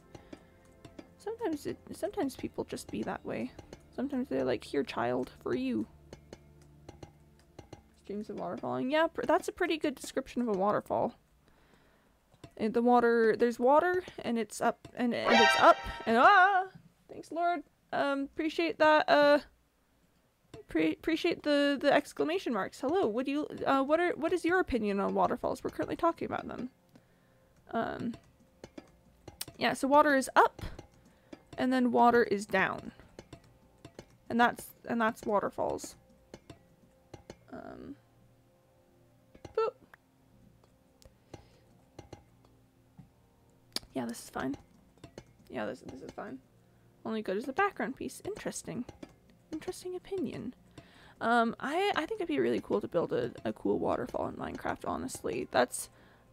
sometimes people just be that way. Sometimes they're like, "Here, child, for you." Streams of waterfalling. Yeah, that's a pretty good description of a waterfall. And the water, there's water, and it's up, and it's up, and thanks, Lord. Appreciate that. Appreciate the exclamation marks. Hello. What do you? What is your opinion on waterfalls? We're currently talking about them. Yeah, so water is up, and then water is down. And that's waterfalls. Boop. Yeah, this is fine. Yeah, this is fine. Only good as the background piece. Interesting. Interesting opinion. I think it'd be really cool to build a cool waterfall in Minecraft, honestly. That's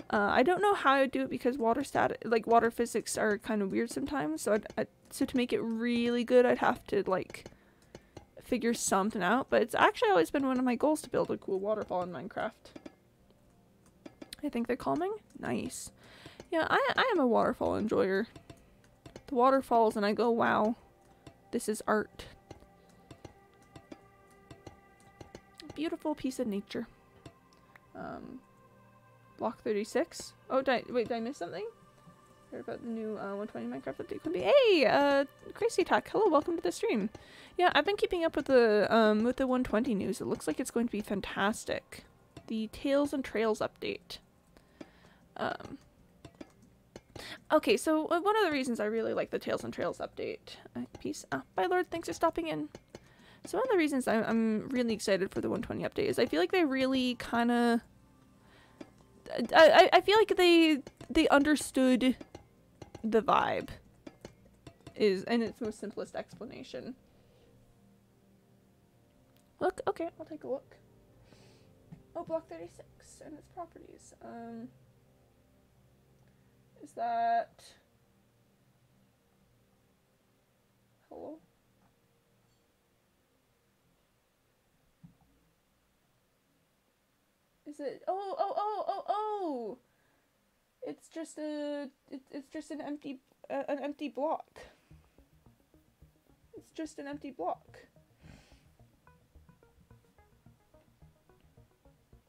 I don't know how I would do it because water physics are kind of weird sometimes. So so to make it really good, I'd have to like figure something out. But it's actually always been one of my goals to build a cool waterfall in Minecraft. I think they're calming. Nice. Yeah, I am a waterfall enjoyer. The waterfalls and I go, wow, this is art. Beautiful piece of nature. Block 36. Oh, did I miss something? Heard about the new 120 Minecraft update. Hey, Crazy Attack. Hello, welcome to the stream. Yeah, I've been keeping up with the 120 news. It looks like it's going to be fantastic. The Tales and Trails update. Okay, so one of the reasons I really like the Tales and Trails update piece. Bye, Lord. Thanks for stopping in. So one of the reasons I'm really excited for the 120 update is I feel like they really kind of... I feel like they understood the vibe is in its most simplest explanation. Look, okay, I'll take a look. Oh, block 36 and its properties. Is that... Hello? Is it? Oh! It's just it's just an empty block. It's just an empty block.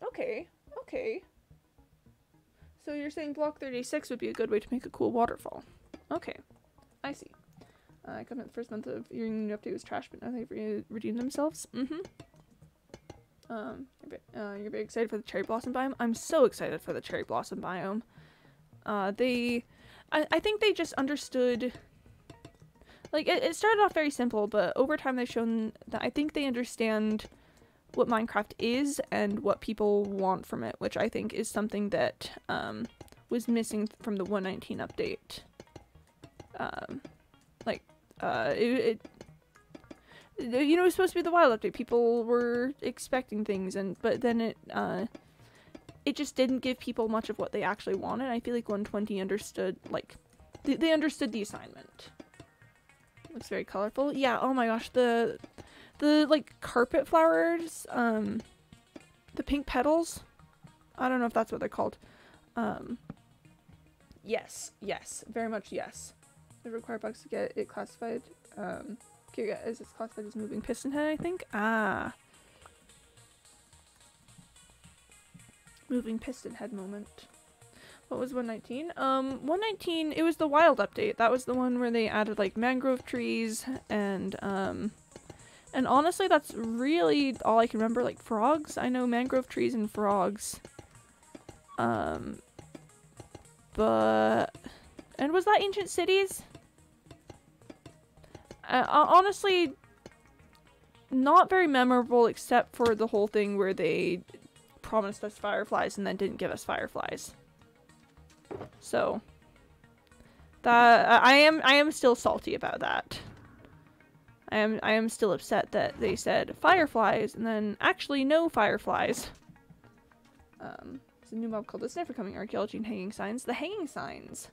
Okay. So you're saying block 36 would be a good way to make a cool waterfall. Okay. I see. I come in the first month of your new update was trash, but now they've redeemed themselves. You're very excited for the cherry blossom biome. I'm so excited for the cherry blossom biome. I think they just understood, like, it started off very simple, but over time they've shown that I think they understand what Minecraft is and what people want from it, which I think is something that, was missing from the 119 update. You know, it was supposed to be the wild update. People were expecting things, but then it just didn't give people much of what they actually wanted. I feel like 120 understood, like, they understood the assignment. Looks very colorful. Yeah, oh my gosh, the like carpet flowers, the pink petals. I don't know if that's what they're called. Yes, very much yes. They require bugs to get it classified. Okay, is this classified as moving piston head, I think? Moving piston head moment. What was 119? 119, it was the wild update. That was the one where they added like mangrove trees and honestly that's really all I can remember. Like frogs. I know mangrove trees and frogs. And was that ancient cities? Honestly, not very memorable except for the whole thing where they promised us fireflies and then didn't give us fireflies. So that I am still salty about that. I am still upset that they said fireflies and then actually no fireflies. There's a new mob called the Sniffer coming. Archaeology and hanging signs. The hanging signs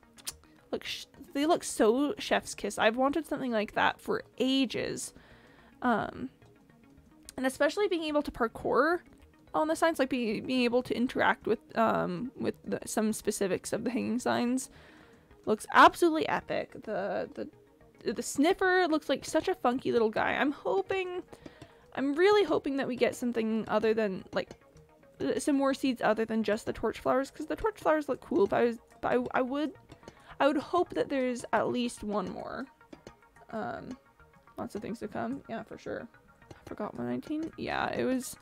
look they look so chef's kiss. I've wanted something like that for ages. And especially being able to parkour on the signs, like being able to interact with some specifics of the hanging signs looks absolutely epic. The Sniffer looks like such a funky little guy. I'm really hoping that we get something other than like some more seeds other than just the torch flowers, because the torch flowers look cool, but I would hope that there's at least one more. Lots of things to come. Yeah, for sure. I forgot 119. Yeah, it was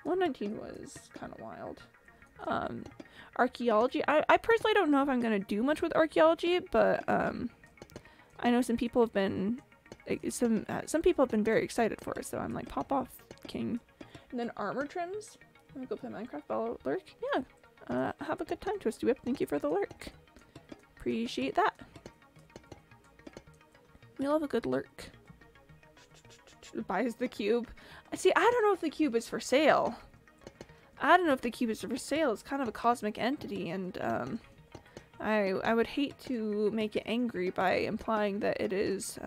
119 was kind of wild. Archaeology. I personally don't know if I'm gonna do much with archaeology, but I know some people have been some people have been very excited for it, so I'm like, pop off, king. And then armor trims. I'm gonna go play Minecraft. Follow lurk. Yeah. Have a good time, Twisty Whip. Thank you for the lurk. Appreciate that. We love a good lurk. Buys the cube. See, I don't know if the cube is for sale. I don't know if the cube is for sale. It's kind of a cosmic entity, and I would hate to make it angry by implying that it is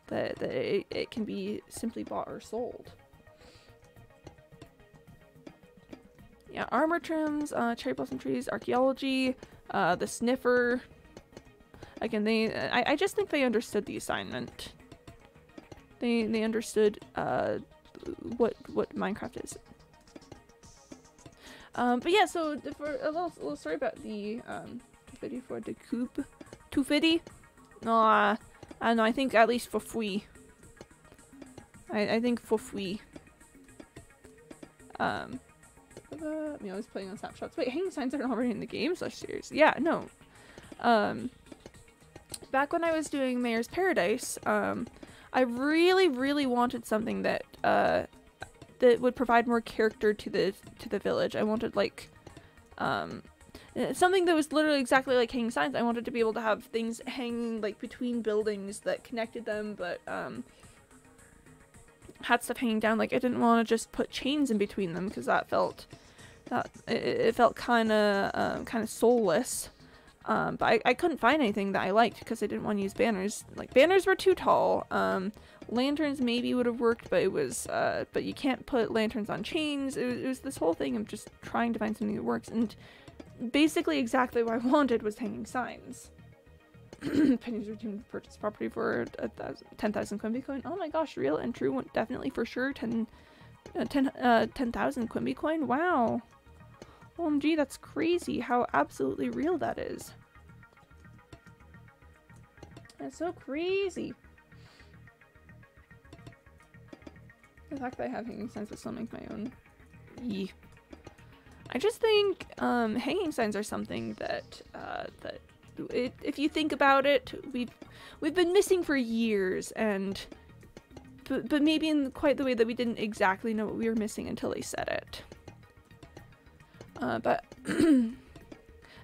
that it can be simply bought or sold. Yeah, armor trims, cherry blossom trees, archaeology, the Sniffer. Again, I just think they understood the assignment. They understood what Minecraft is. But yeah, so for a little story about the Qube for the Qube. 250? No, I don't know, I think at least for free. I think for free. I was playing on snapshots. Wait, hanging signs aren't already in the game? Slash series. Yeah, no. Back when I was doing Mayor's Paradise, I really wanted something that that would provide more character to the village. I wanted like something that was literally exactly like hanging signs. I wanted to be able to have things hanging like between buildings that connected them, but had stuff hanging down. Like I didn't want to just put chains in between them because that felt it felt kind of soulless. But I couldn't find anything that I liked because I didn't want to use banners. Like banners were too tall. Lanterns maybe would have worked, but it was but you can't put lanterns on chains. It was this whole thing of just trying to find something that works, and basically exactly what I wanted was hanging signs. Penny's routine purchase property for 10,000 Qube coin. Oh my gosh, real and true, definitely for sure. 10,000 Qube coin. Wow. OMG, that's crazy how absolutely real that is. That's so crazy. The fact that I have hanging signs will still make my own. Yee. I just think hanging signs are something that if you think about it, we've been missing for years, and but maybe in quite the way that we didn't exactly know what we were missing until they said it. But I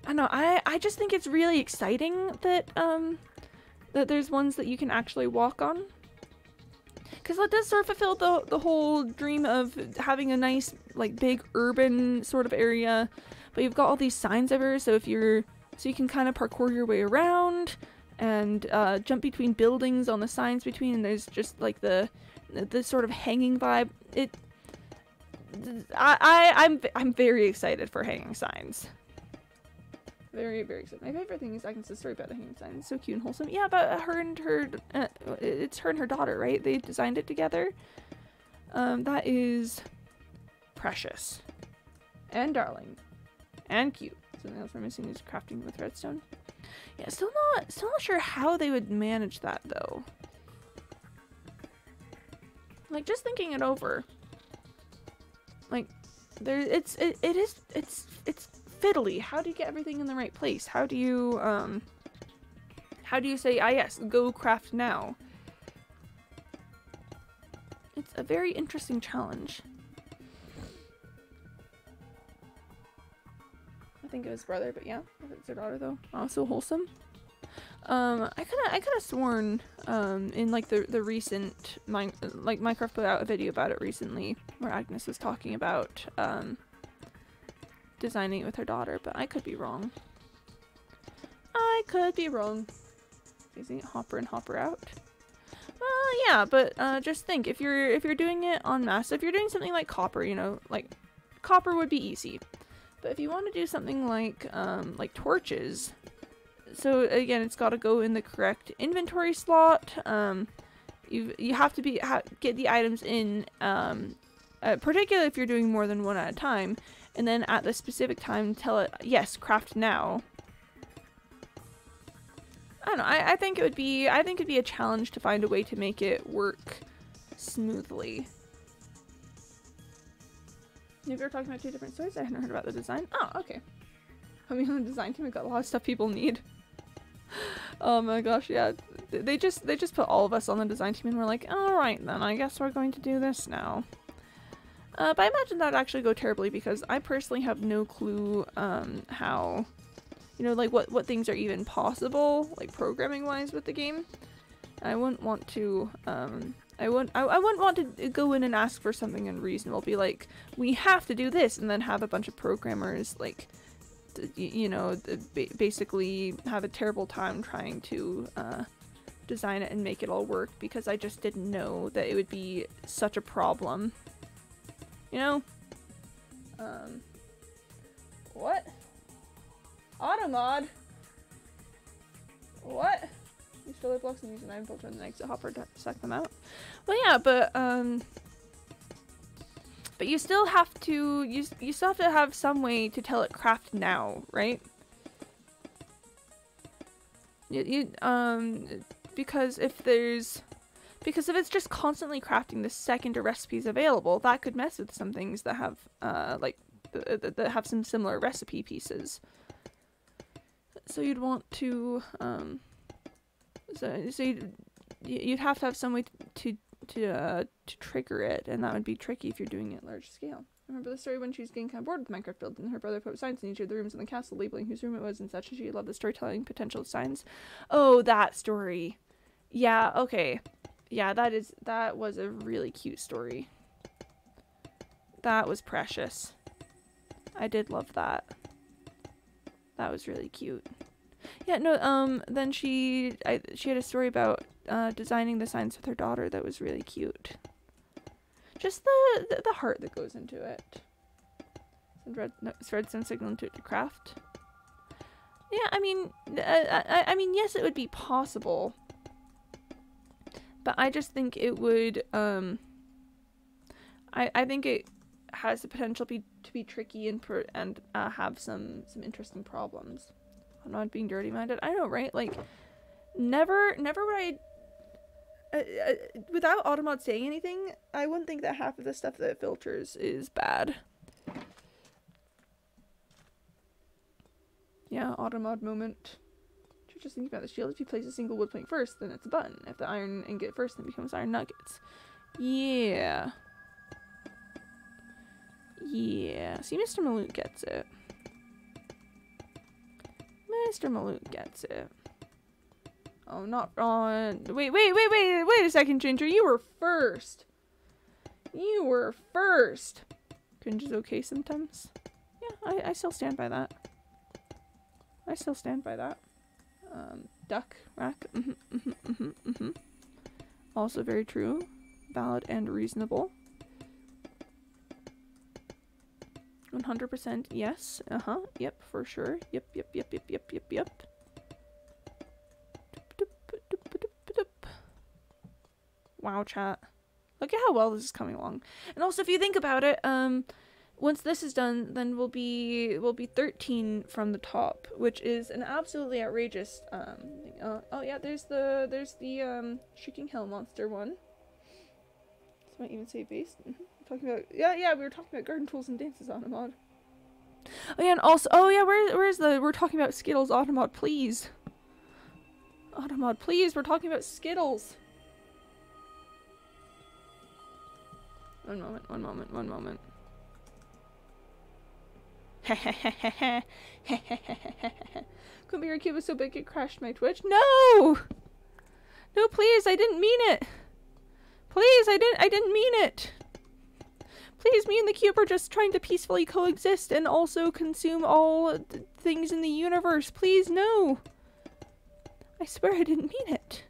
don't know, I just think it's really exciting that that there's ones that you can actually walk on. Because that does sort of fulfill the whole dream of having a nice, like, big urban sort of area. But you've got all these signs everywhere, so you can kind of parkour your way around and jump between buildings on the signs between, and there's just like the sort of hanging vibe. I'm very excited for hanging signs. Very, very excited. My favorite thing is I can see a story about the hanging sign. It's so cute and wholesome. Yeah, about her and her, it's her and her daughter, right? They designed it together. That is precious. And darling. And cute. Something else we're missing is crafting with redstone. Yeah, still not sure how they would manage that though. Like, just thinking it over. Like, it's fiddly. How do you get everything in the right place? How do you say, ah yes, go craft now? It's a very interesting challenge. I think it was brother, but yeah, if it's their daughter though. Oh, so wholesome. I could have sworn in like the recent Minecraft put out a video about it recently where Agnes was talking about designing it with her daughter, but I could be wrong. I could be wrong. Using it hopper in, hopper out. Well, yeah, but just think, if you're doing it en masse, if you're doing something like copper, you know, like copper would be easy. But if you want to do something like torches, so again, it's got to go in the correct inventory slot. You have to get the items in, particularly if you're doing more than one at a time, and then at the specific time tell it, yes, craft now. I don't know. I think it'd be a challenge to find a way to make it work smoothly. Maybe we're talking about two different stories. I hadn't heard about the design. Oh, okay. I mean, on the design team, we've got a lot of stuff people need. Oh my gosh, yeah. They just put all of us on the design team, and we're like, all right then. I guess we're going to do this now. But I imagine that would actually go terribly because I personally have no clue how, you know, like what things are even possible, like programming wise with the game. I wouldn't want to I wouldn't want to go in and ask for something unreasonable. Be like, we have to do this, and then have a bunch of programmers like, you know, basically have a terrible time trying to design it and make it all work because I just didn't know that it would be such a problem. You know? What? Automod? What? Use filler blocks and use an iron filter and an exit hopper to suck them out. Well, yeah, but you still have to you still have to have some way to tell it craft now, right? Because if it's just constantly crafting the second a recipe's available, that could mess with some things that have that have some similar recipe pieces. So you'd want to you'd have to have some way to trigger it, and that would be tricky if you're doing it large scale. I remember the story when she was getting kind of bored with Minecraft build, and her brother put signs in each of the rooms in the castle labeling whose room it was and such, and she loved the storytelling potential of signs. Oh, that story. Yeah, okay. Yeah, that was a really cute story. That was precious. I did love that. That was really cute. Yeah, no, then she had a story about designing the signs with her daughter that was really cute. Just the heart that goes into it. Send redstone signal into it to craft. Yeah, I mean, yes, it would be possible, but I just think it would. I think it has the potential to be tricky and have some interesting problems. I'm not being dirty minded. I know, right? Like, never would I. Without Automod saying anything, I wouldn't think that half of the stuff that it filters is bad. Yeah, Automod moment. Just think about the shield. If you place a single wood plank first, then it's a button. If the iron ingot first, then it becomes iron nuggets. Yeah. Yeah. See, Mr. Maloot gets it. Mr. Maloot gets it. Oh, not on. Wait a second, Ginger. You were first. You were first. Cringe is okay sometimes. Yeah, I still stand by that. I still stand by that. Duck rack. Also very true. Valid and reasonable. 100% yes. Yep, for sure. Yep. Wow, chat. Look at how well this is coming along. And also, if you think about it, once this is done, then we'll be 13 from the top, which is an absolutely outrageous thing. Oh yeah, there's the Shrieking Hell Monster one. This might even say based. Talking about we were talking about Garden Tools and Dances Automod. Oh yeah, and also where's the we're talking about Skittles Automod, please. Automod, please, we're talking about Skittles. One moment. Couldn't be your cube was so big it crashed my Twitch. No! No, please, I didn't mean it. Please, I didn't mean it. Please, me and the cube are just trying to peacefully coexist and also consume all things in the universe. Please, no. I swear I didn't mean it.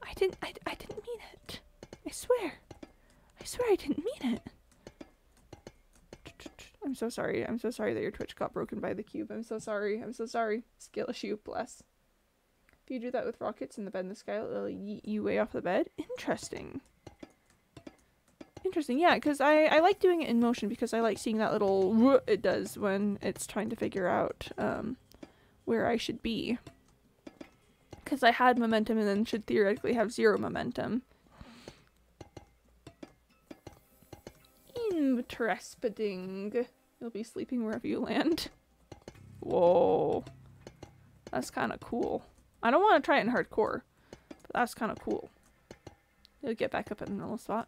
I didn't mean it. I swear I didn't mean it. I'm so sorry that your Twitch got broken by the cube. I'm so sorry. Skill issue, bless. If you do that with rockets in the bed in the sky, it'll yeet you way off the bed. Interesting. Yeah, because I like doing it in motion because I like seeing that little it does when it's trying to figure out where I should be. Because I had momentum and then should theoretically have 0 momentum. Interesting. You'll be sleeping wherever you land. Whoa. That's kind of cool. I don't want to try it in hardcore, but that's kind of cool. You'll get back up in the normal spot.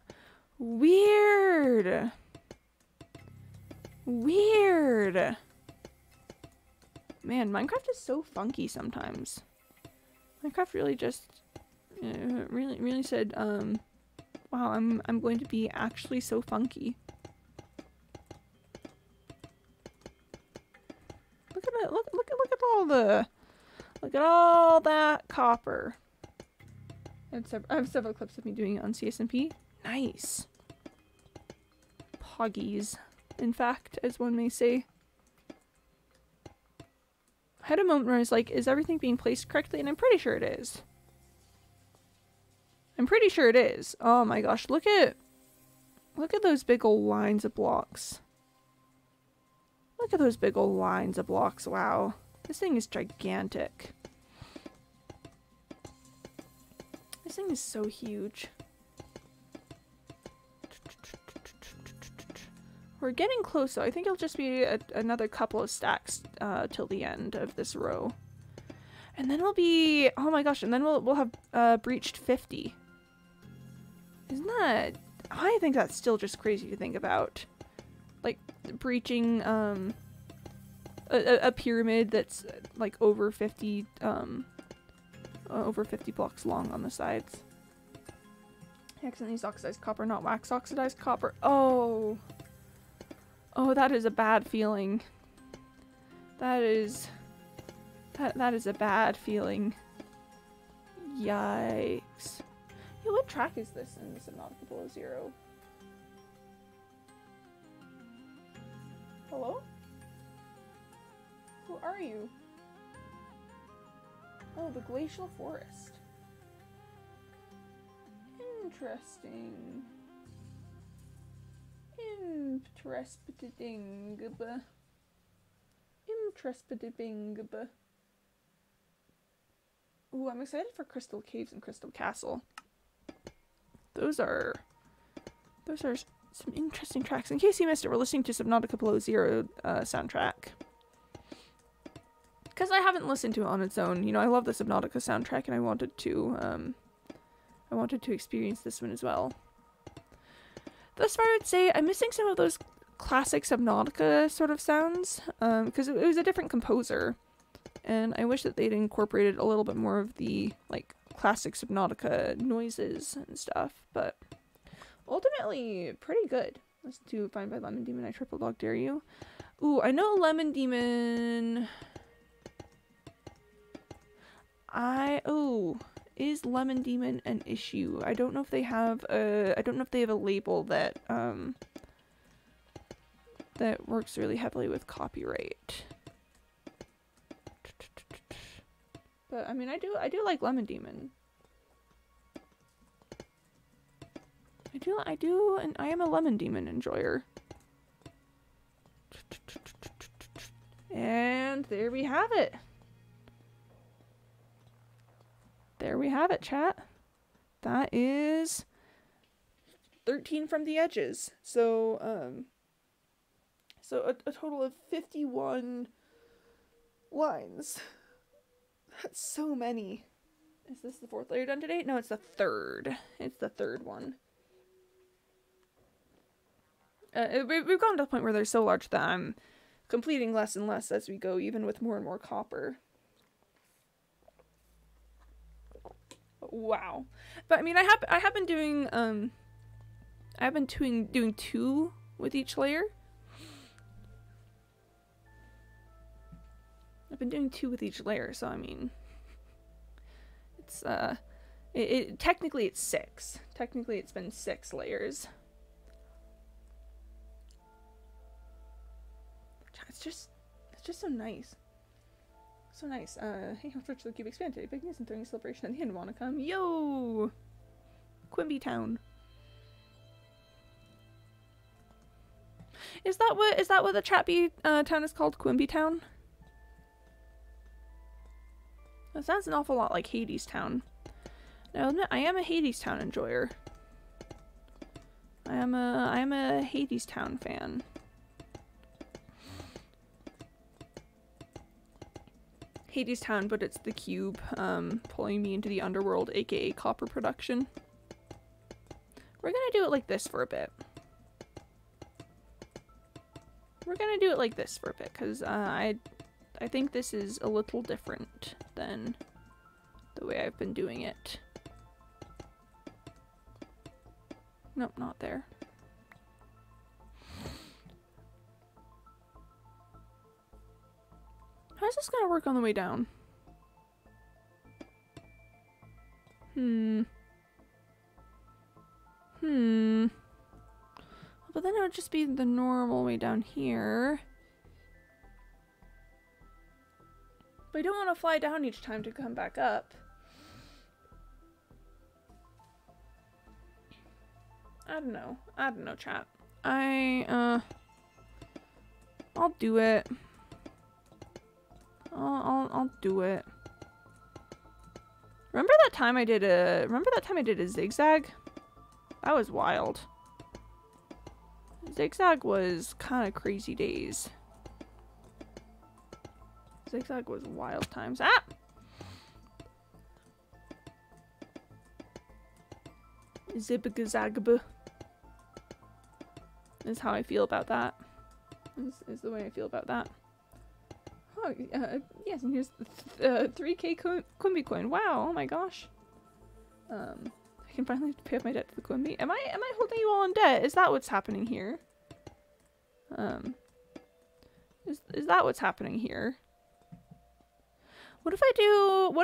Weird. Man, Minecraft is so funky sometimes. Minecraft really just really said, wow, I'm going to be actually so funky. Look at it, look at all that copper. I have several clips of me doing it on CSMP. Nice. Poggies, in fact, as one may say. I had a moment where I was like, is everything being placed correctly? And I'm pretty sure it is. Oh my gosh, look at those big old lines of blocks. Wow. This thing is gigantic. This thing is so huge. We're getting close though. I think it'll just be another couple of stacks till the end of this row. And then we'll be, oh my gosh, and then we'll have breached 50. Isn't that, I think that's still just crazy to think about. Like breaching a pyramid that's like over 50 blocks long on the sides. I accidentally used oxidized copper, not wax oxidized copper. Oh, that is a bad feeling. That is a bad feeling. Yikes. Yo, what track is this in Subnautica Below Zero? Hello? Who are you? Oh, the glacial forest. Interesting. Interesting. Ooh, I'm excited for Crystal Caves and Crystal Castle. Those are some interesting tracks. In case you missed it, we're listening to Subnautica Below Zero soundtrack. Because I haven't listened to it on its own. You know, I love the Subnautica soundtrack and I wanted to experience this one as well. Thus far, I would say I'm missing some of those classic Subnautica sort of sounds, because it was a different composer, and I wish that they'd incorporated a little bit more of the, like, classic Subnautica noises and stuff, but ultimately, pretty good. Listen to Find by Lemon Demon, I Triple Dog Dare You. Ooh, I know Lemon Demon... Is Lemon Demon an issue? I don't know if they have a label that that works really heavily with copyright. But I mean, I do like Lemon Demon. I do, and I am a Lemon Demon enjoyer. And there we have it. There we have it, chat. That is 13 from the edges. So, a total of 51 lines. That's so many. Is this the 4th layer done today? No, it's the 3rd. It's the 3rd one. We've gotten to the point where they're so large that I'm completing less and less as we go, even with more and more copper. Wow. But I mean, I have been doing doing 2 with each layer. I've been doing 2 with each layer, so I mean, it's technically it's 6. Technically it's been 6 layers. It's just so nice. So nice. Hey, how much the Qube expanded? Big news and throwing a celebration at the end. Wanna come? Yo! Quimby Town. Is that what the Chappy town is called? Quimby Town? That sounds an awful lot like Hades Town. Now, I am a Hades Town enjoyer. I am a Hades Town fan. Hades Town, but it's the Qube pulling me into the underworld, aka copper production. We're gonna do it like this for a bit. We're gonna do it like this for a bit, because I think this is a little different than the way I've been doing it. Nope, not there. How's this gonna work on the way down? But then it would just be the normal way down here. But I don't want to fly down each time to come back up. I don't know, chat. I'll do it. I'll do it. Remember that time I did a zigzag? That was wild. Zigzag was kind of crazy days. Zigzag was wild times. Ah! Zibgazagb is how I feel about that. Is the way I feel about that. Oh, yes, and here's 3k Quimby coin. Wow, oh my gosh. I can finally pay off my debt to the Quimby. Am I holding you all in debt? Is that what's happening here? Is that what's happening here? What if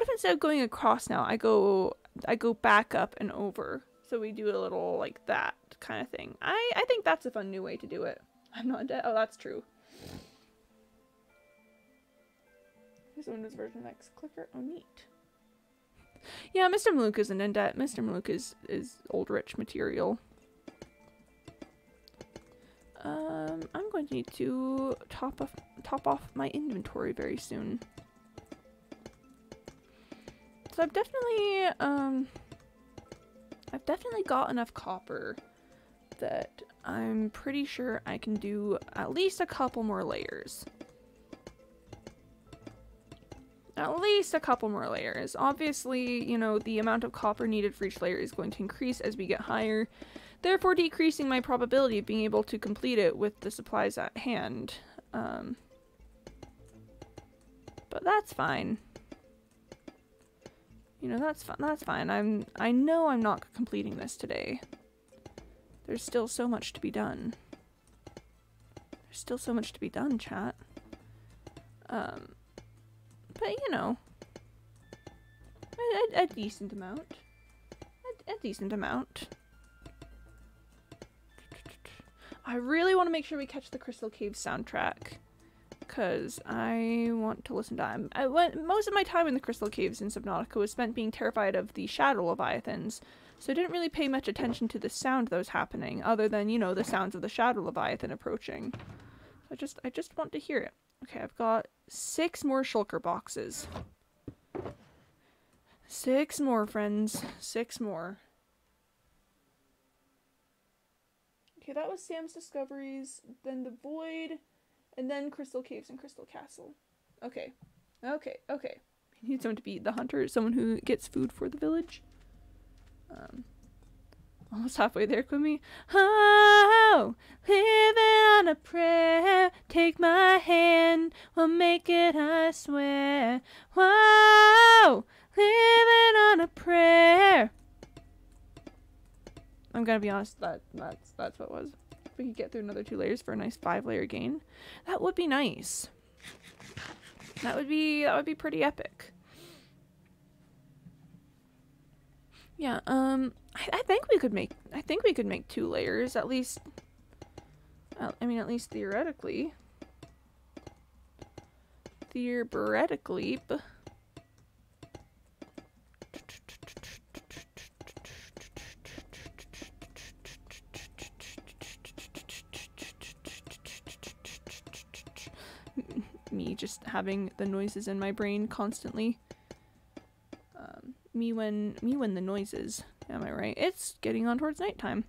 instead of going across now, I go back up and over? So we do a little like that kind of thing. I think that's a fun new way to do it. I'm not in debt. Oh, that's true. Here's the Windows version of X Clicker. Oh, neat. Yeah, Mr. Malouk isn't in debt. Mr. Malouk is old rich material. I'm going to need to top off my inventory very soon. So I've definitely got enough copper that I'm pretty sure I can do at least a couple more layers. At least a couple more layers. Obviously, you know, the amount of copper needed for each layer is going to increase as we get higher, therefore decreasing my probability of being able to complete it with the supplies at hand. But that's fine. You know, that's fine. I know I'm not completing this today. There's still so much to be done. There's still so much to be done, chat. But you know, a decent amount. A decent amount. I really want to make sure we catch the Crystal Cave soundtrack, because I want to listen to it. Most of my time in the Crystal Caves in Subnautica was spent being terrified of the shadow leviathans, so I didn't really pay much attention to the sound that was happening, other than, you know, the sounds of the shadow leviathan approaching. I just want to hear it. Okay, I've got 6 more shulker boxes. 6 more, friends. 6 more. Okay, that was Sam's Discoveries, then the Void, and then Crystal Caves and Crystal Castle. Okay. Okay, okay. We need someone to be the hunter, someone who gets food for the village. Almost halfway there, Qube. Oh, living on a prayer. Take my hand, we'll make it, I swear. Whoa, living on a prayer. I'm gonna be honest, that's what it was. If we could get through another 2 layers for a nice 5-layer gain, that would be nice. That would be pretty epic. Yeah, I think we could make 2 layers, at least. I mean, at least theoretically. Theoretically. Me just having the noises in my brain constantly. Me when the noises. Am I right? It's getting on towards nighttime.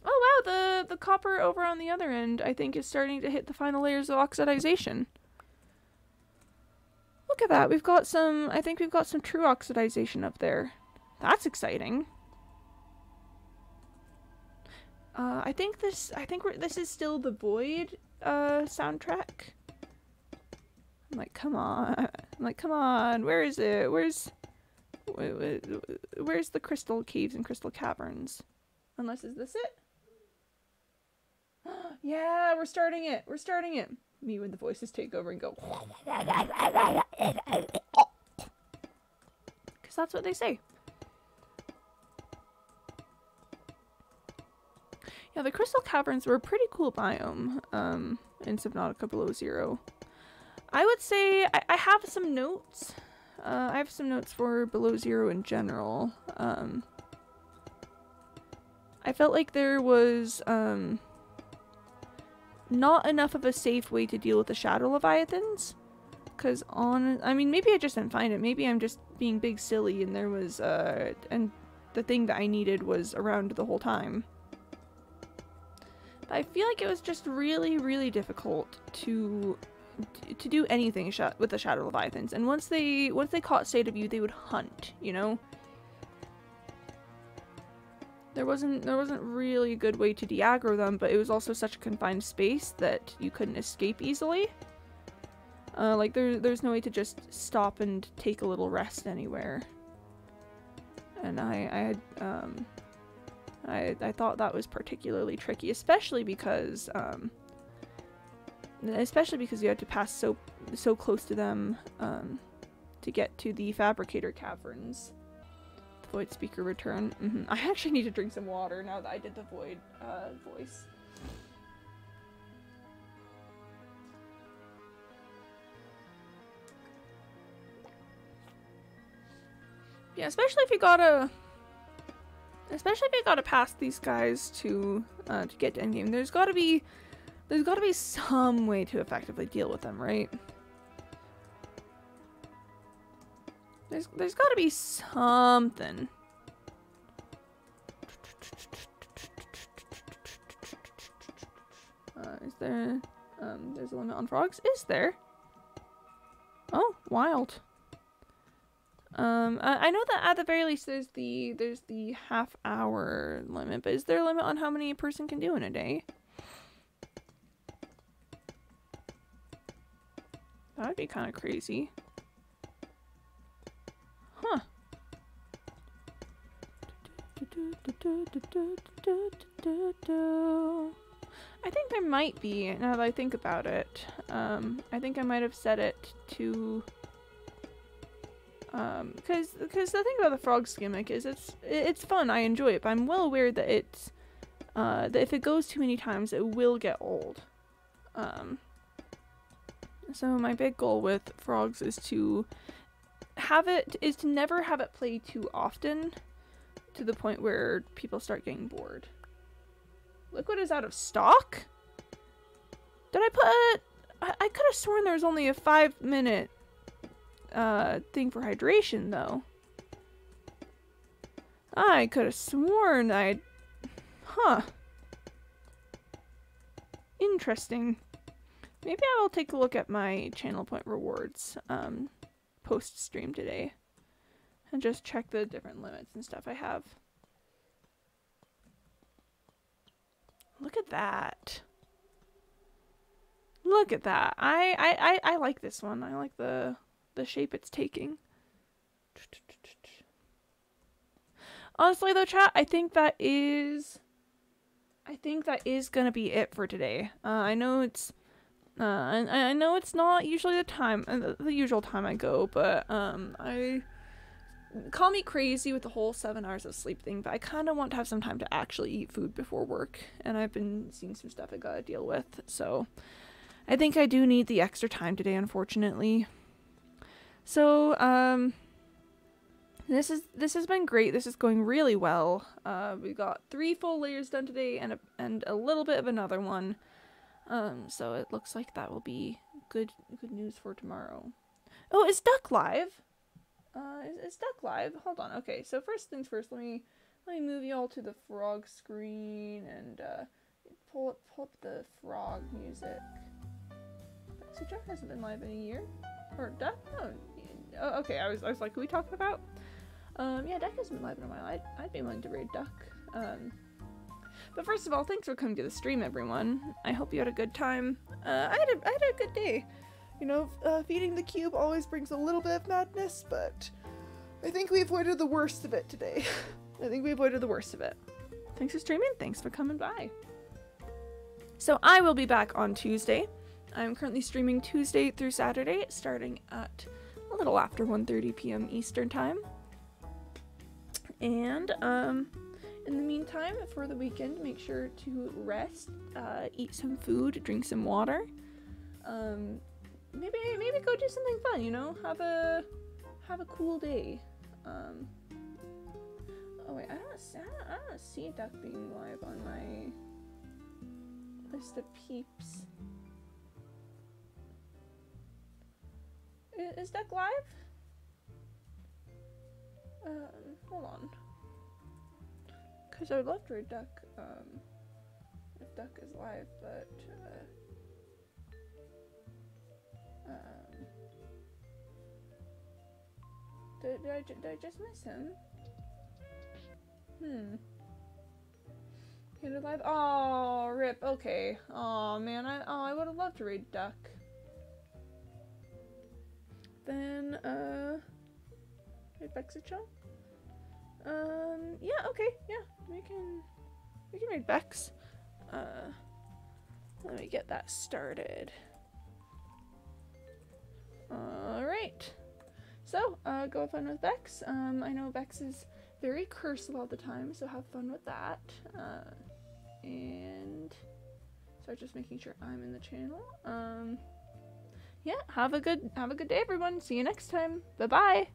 Oh wow, the copper over on the other end I think is starting to hit the final layers of oxidization. Look at that. I think we've got some true oxidization up there. That's exciting. I think this is still the Void soundtrack. I'm like, come on. Where is it? Where's the Crystal Caves and Crystal Caverns? Unless, is this it? Yeah, we're starting it. Me when the voices take over and go. Because that's what they say. Yeah, the Crystal Caverns were a pretty cool biome in Subnautica Below Zero. I would say I have some notes. I have some notes for Below Zero in general. I felt like there was not enough of a safe way to deal with the Shadow Leviathans. Because I mean, maybe I just didn't find it. Maybe I'm just being big silly and there was, and the thing that I needed was around the whole time. But I feel like it was just really, really difficult to do anything with the Shadow Leviathans. And once they caught sight of you, they would hunt, you know? There wasn't really a good way to de-aggro them, but it was also such a confined space that you couldn't escape easily. Like there's no way to just stop and take a little rest anywhere. And I thought that was particularly tricky, especially because you had to pass so close to them to get to the Fabricator Caverns. The Void speaker return. I actually need to drink some water now that I did the Void voice. Yeah, especially if you gotta pass these guys to get to endgame. There's gotta be some way to effectively deal with them, right? There's gotta be something. Is there there's a limit on frogs? Is there? Oh, wild. I know that at the very least there's the half-hour limit, but is there a limit on how many a person can do in a day? That would be kind of crazy. Huh. I think there might be, now that I think about it. I think I might have set it to... because the thing about the frogs gimmick is it's fun, I enjoy it, but I'm well aware that it's, that if it goes too many times, it will get old. So my big goal with frogs is to never have it play too often, to the point where people start getting bored. Liquid is out of stock? Did I put... I could have sworn there was only a 5-minute thing for hydration, though. I could have sworn I'd... Huh. Interesting. Maybe I will take a look at my channel point rewards post-stream today. And just check the different limits and stuff I have. Look at that. Look at that. I like this one. I like the shape it's taking. Honestly though, chat, I think that is gonna be it for today. I know it's I know it's not usually the usual time I go, but I call me crazy with the whole 7 hours of sleep thing, but I kind of want to have some time to actually eat food before work, and I've been seeing some stuff I gotta deal with, so I think I do need the extra time today, unfortunately. So this has been great. This is going really well. We got 3 full layers done today and a little bit of another one. So it looks like that will be good news for tomorrow. Oh, is Duck live? Is Duck live? Hold on. Okay, so first things first, let me move you all to the frog screen and pull up the frog music. So Duck hasn't been live in a year. Or Duck? Oh, okay. I was like, who are we talking about? Yeah, Duck hasn't been live in a while. I'd be willing to raid Duck. But first of all, thanks for coming to the stream, everyone. I hope you had a good time. I had a good day. You know, feeding the cube always brings a little bit of madness, but I think we avoided the worst of it today. I think we avoided the worst of it. Thanks for streaming. Thanks for coming by. So I will be back on Tuesday. I'm currently streaming Tuesday through Saturday, starting at a little after 1:30 p.m. Eastern time. And in the meantime, for the weekend, make sure to rest, eat some food, drink some water. Maybe go do something fun, you know? Have a cool day. Oh wait, I don't see Duck being live on my list of peeps. Is Duck live? Hold on. Cause I would love to read Duck, if Duck is live, but did I just miss him? He did live. Oh, rip. Okay. Oh man, I would have loved to read Duck. Then read Bexichon. Yeah. Okay. Yeah. We can read Bex. Let me get that started. Alright. So, go have fun with Bex. I know Bex is very cursed all the time, so have fun with that. And start just making sure I'm in the channel. Yeah, have a good day, everyone. See you next time. Bye-bye.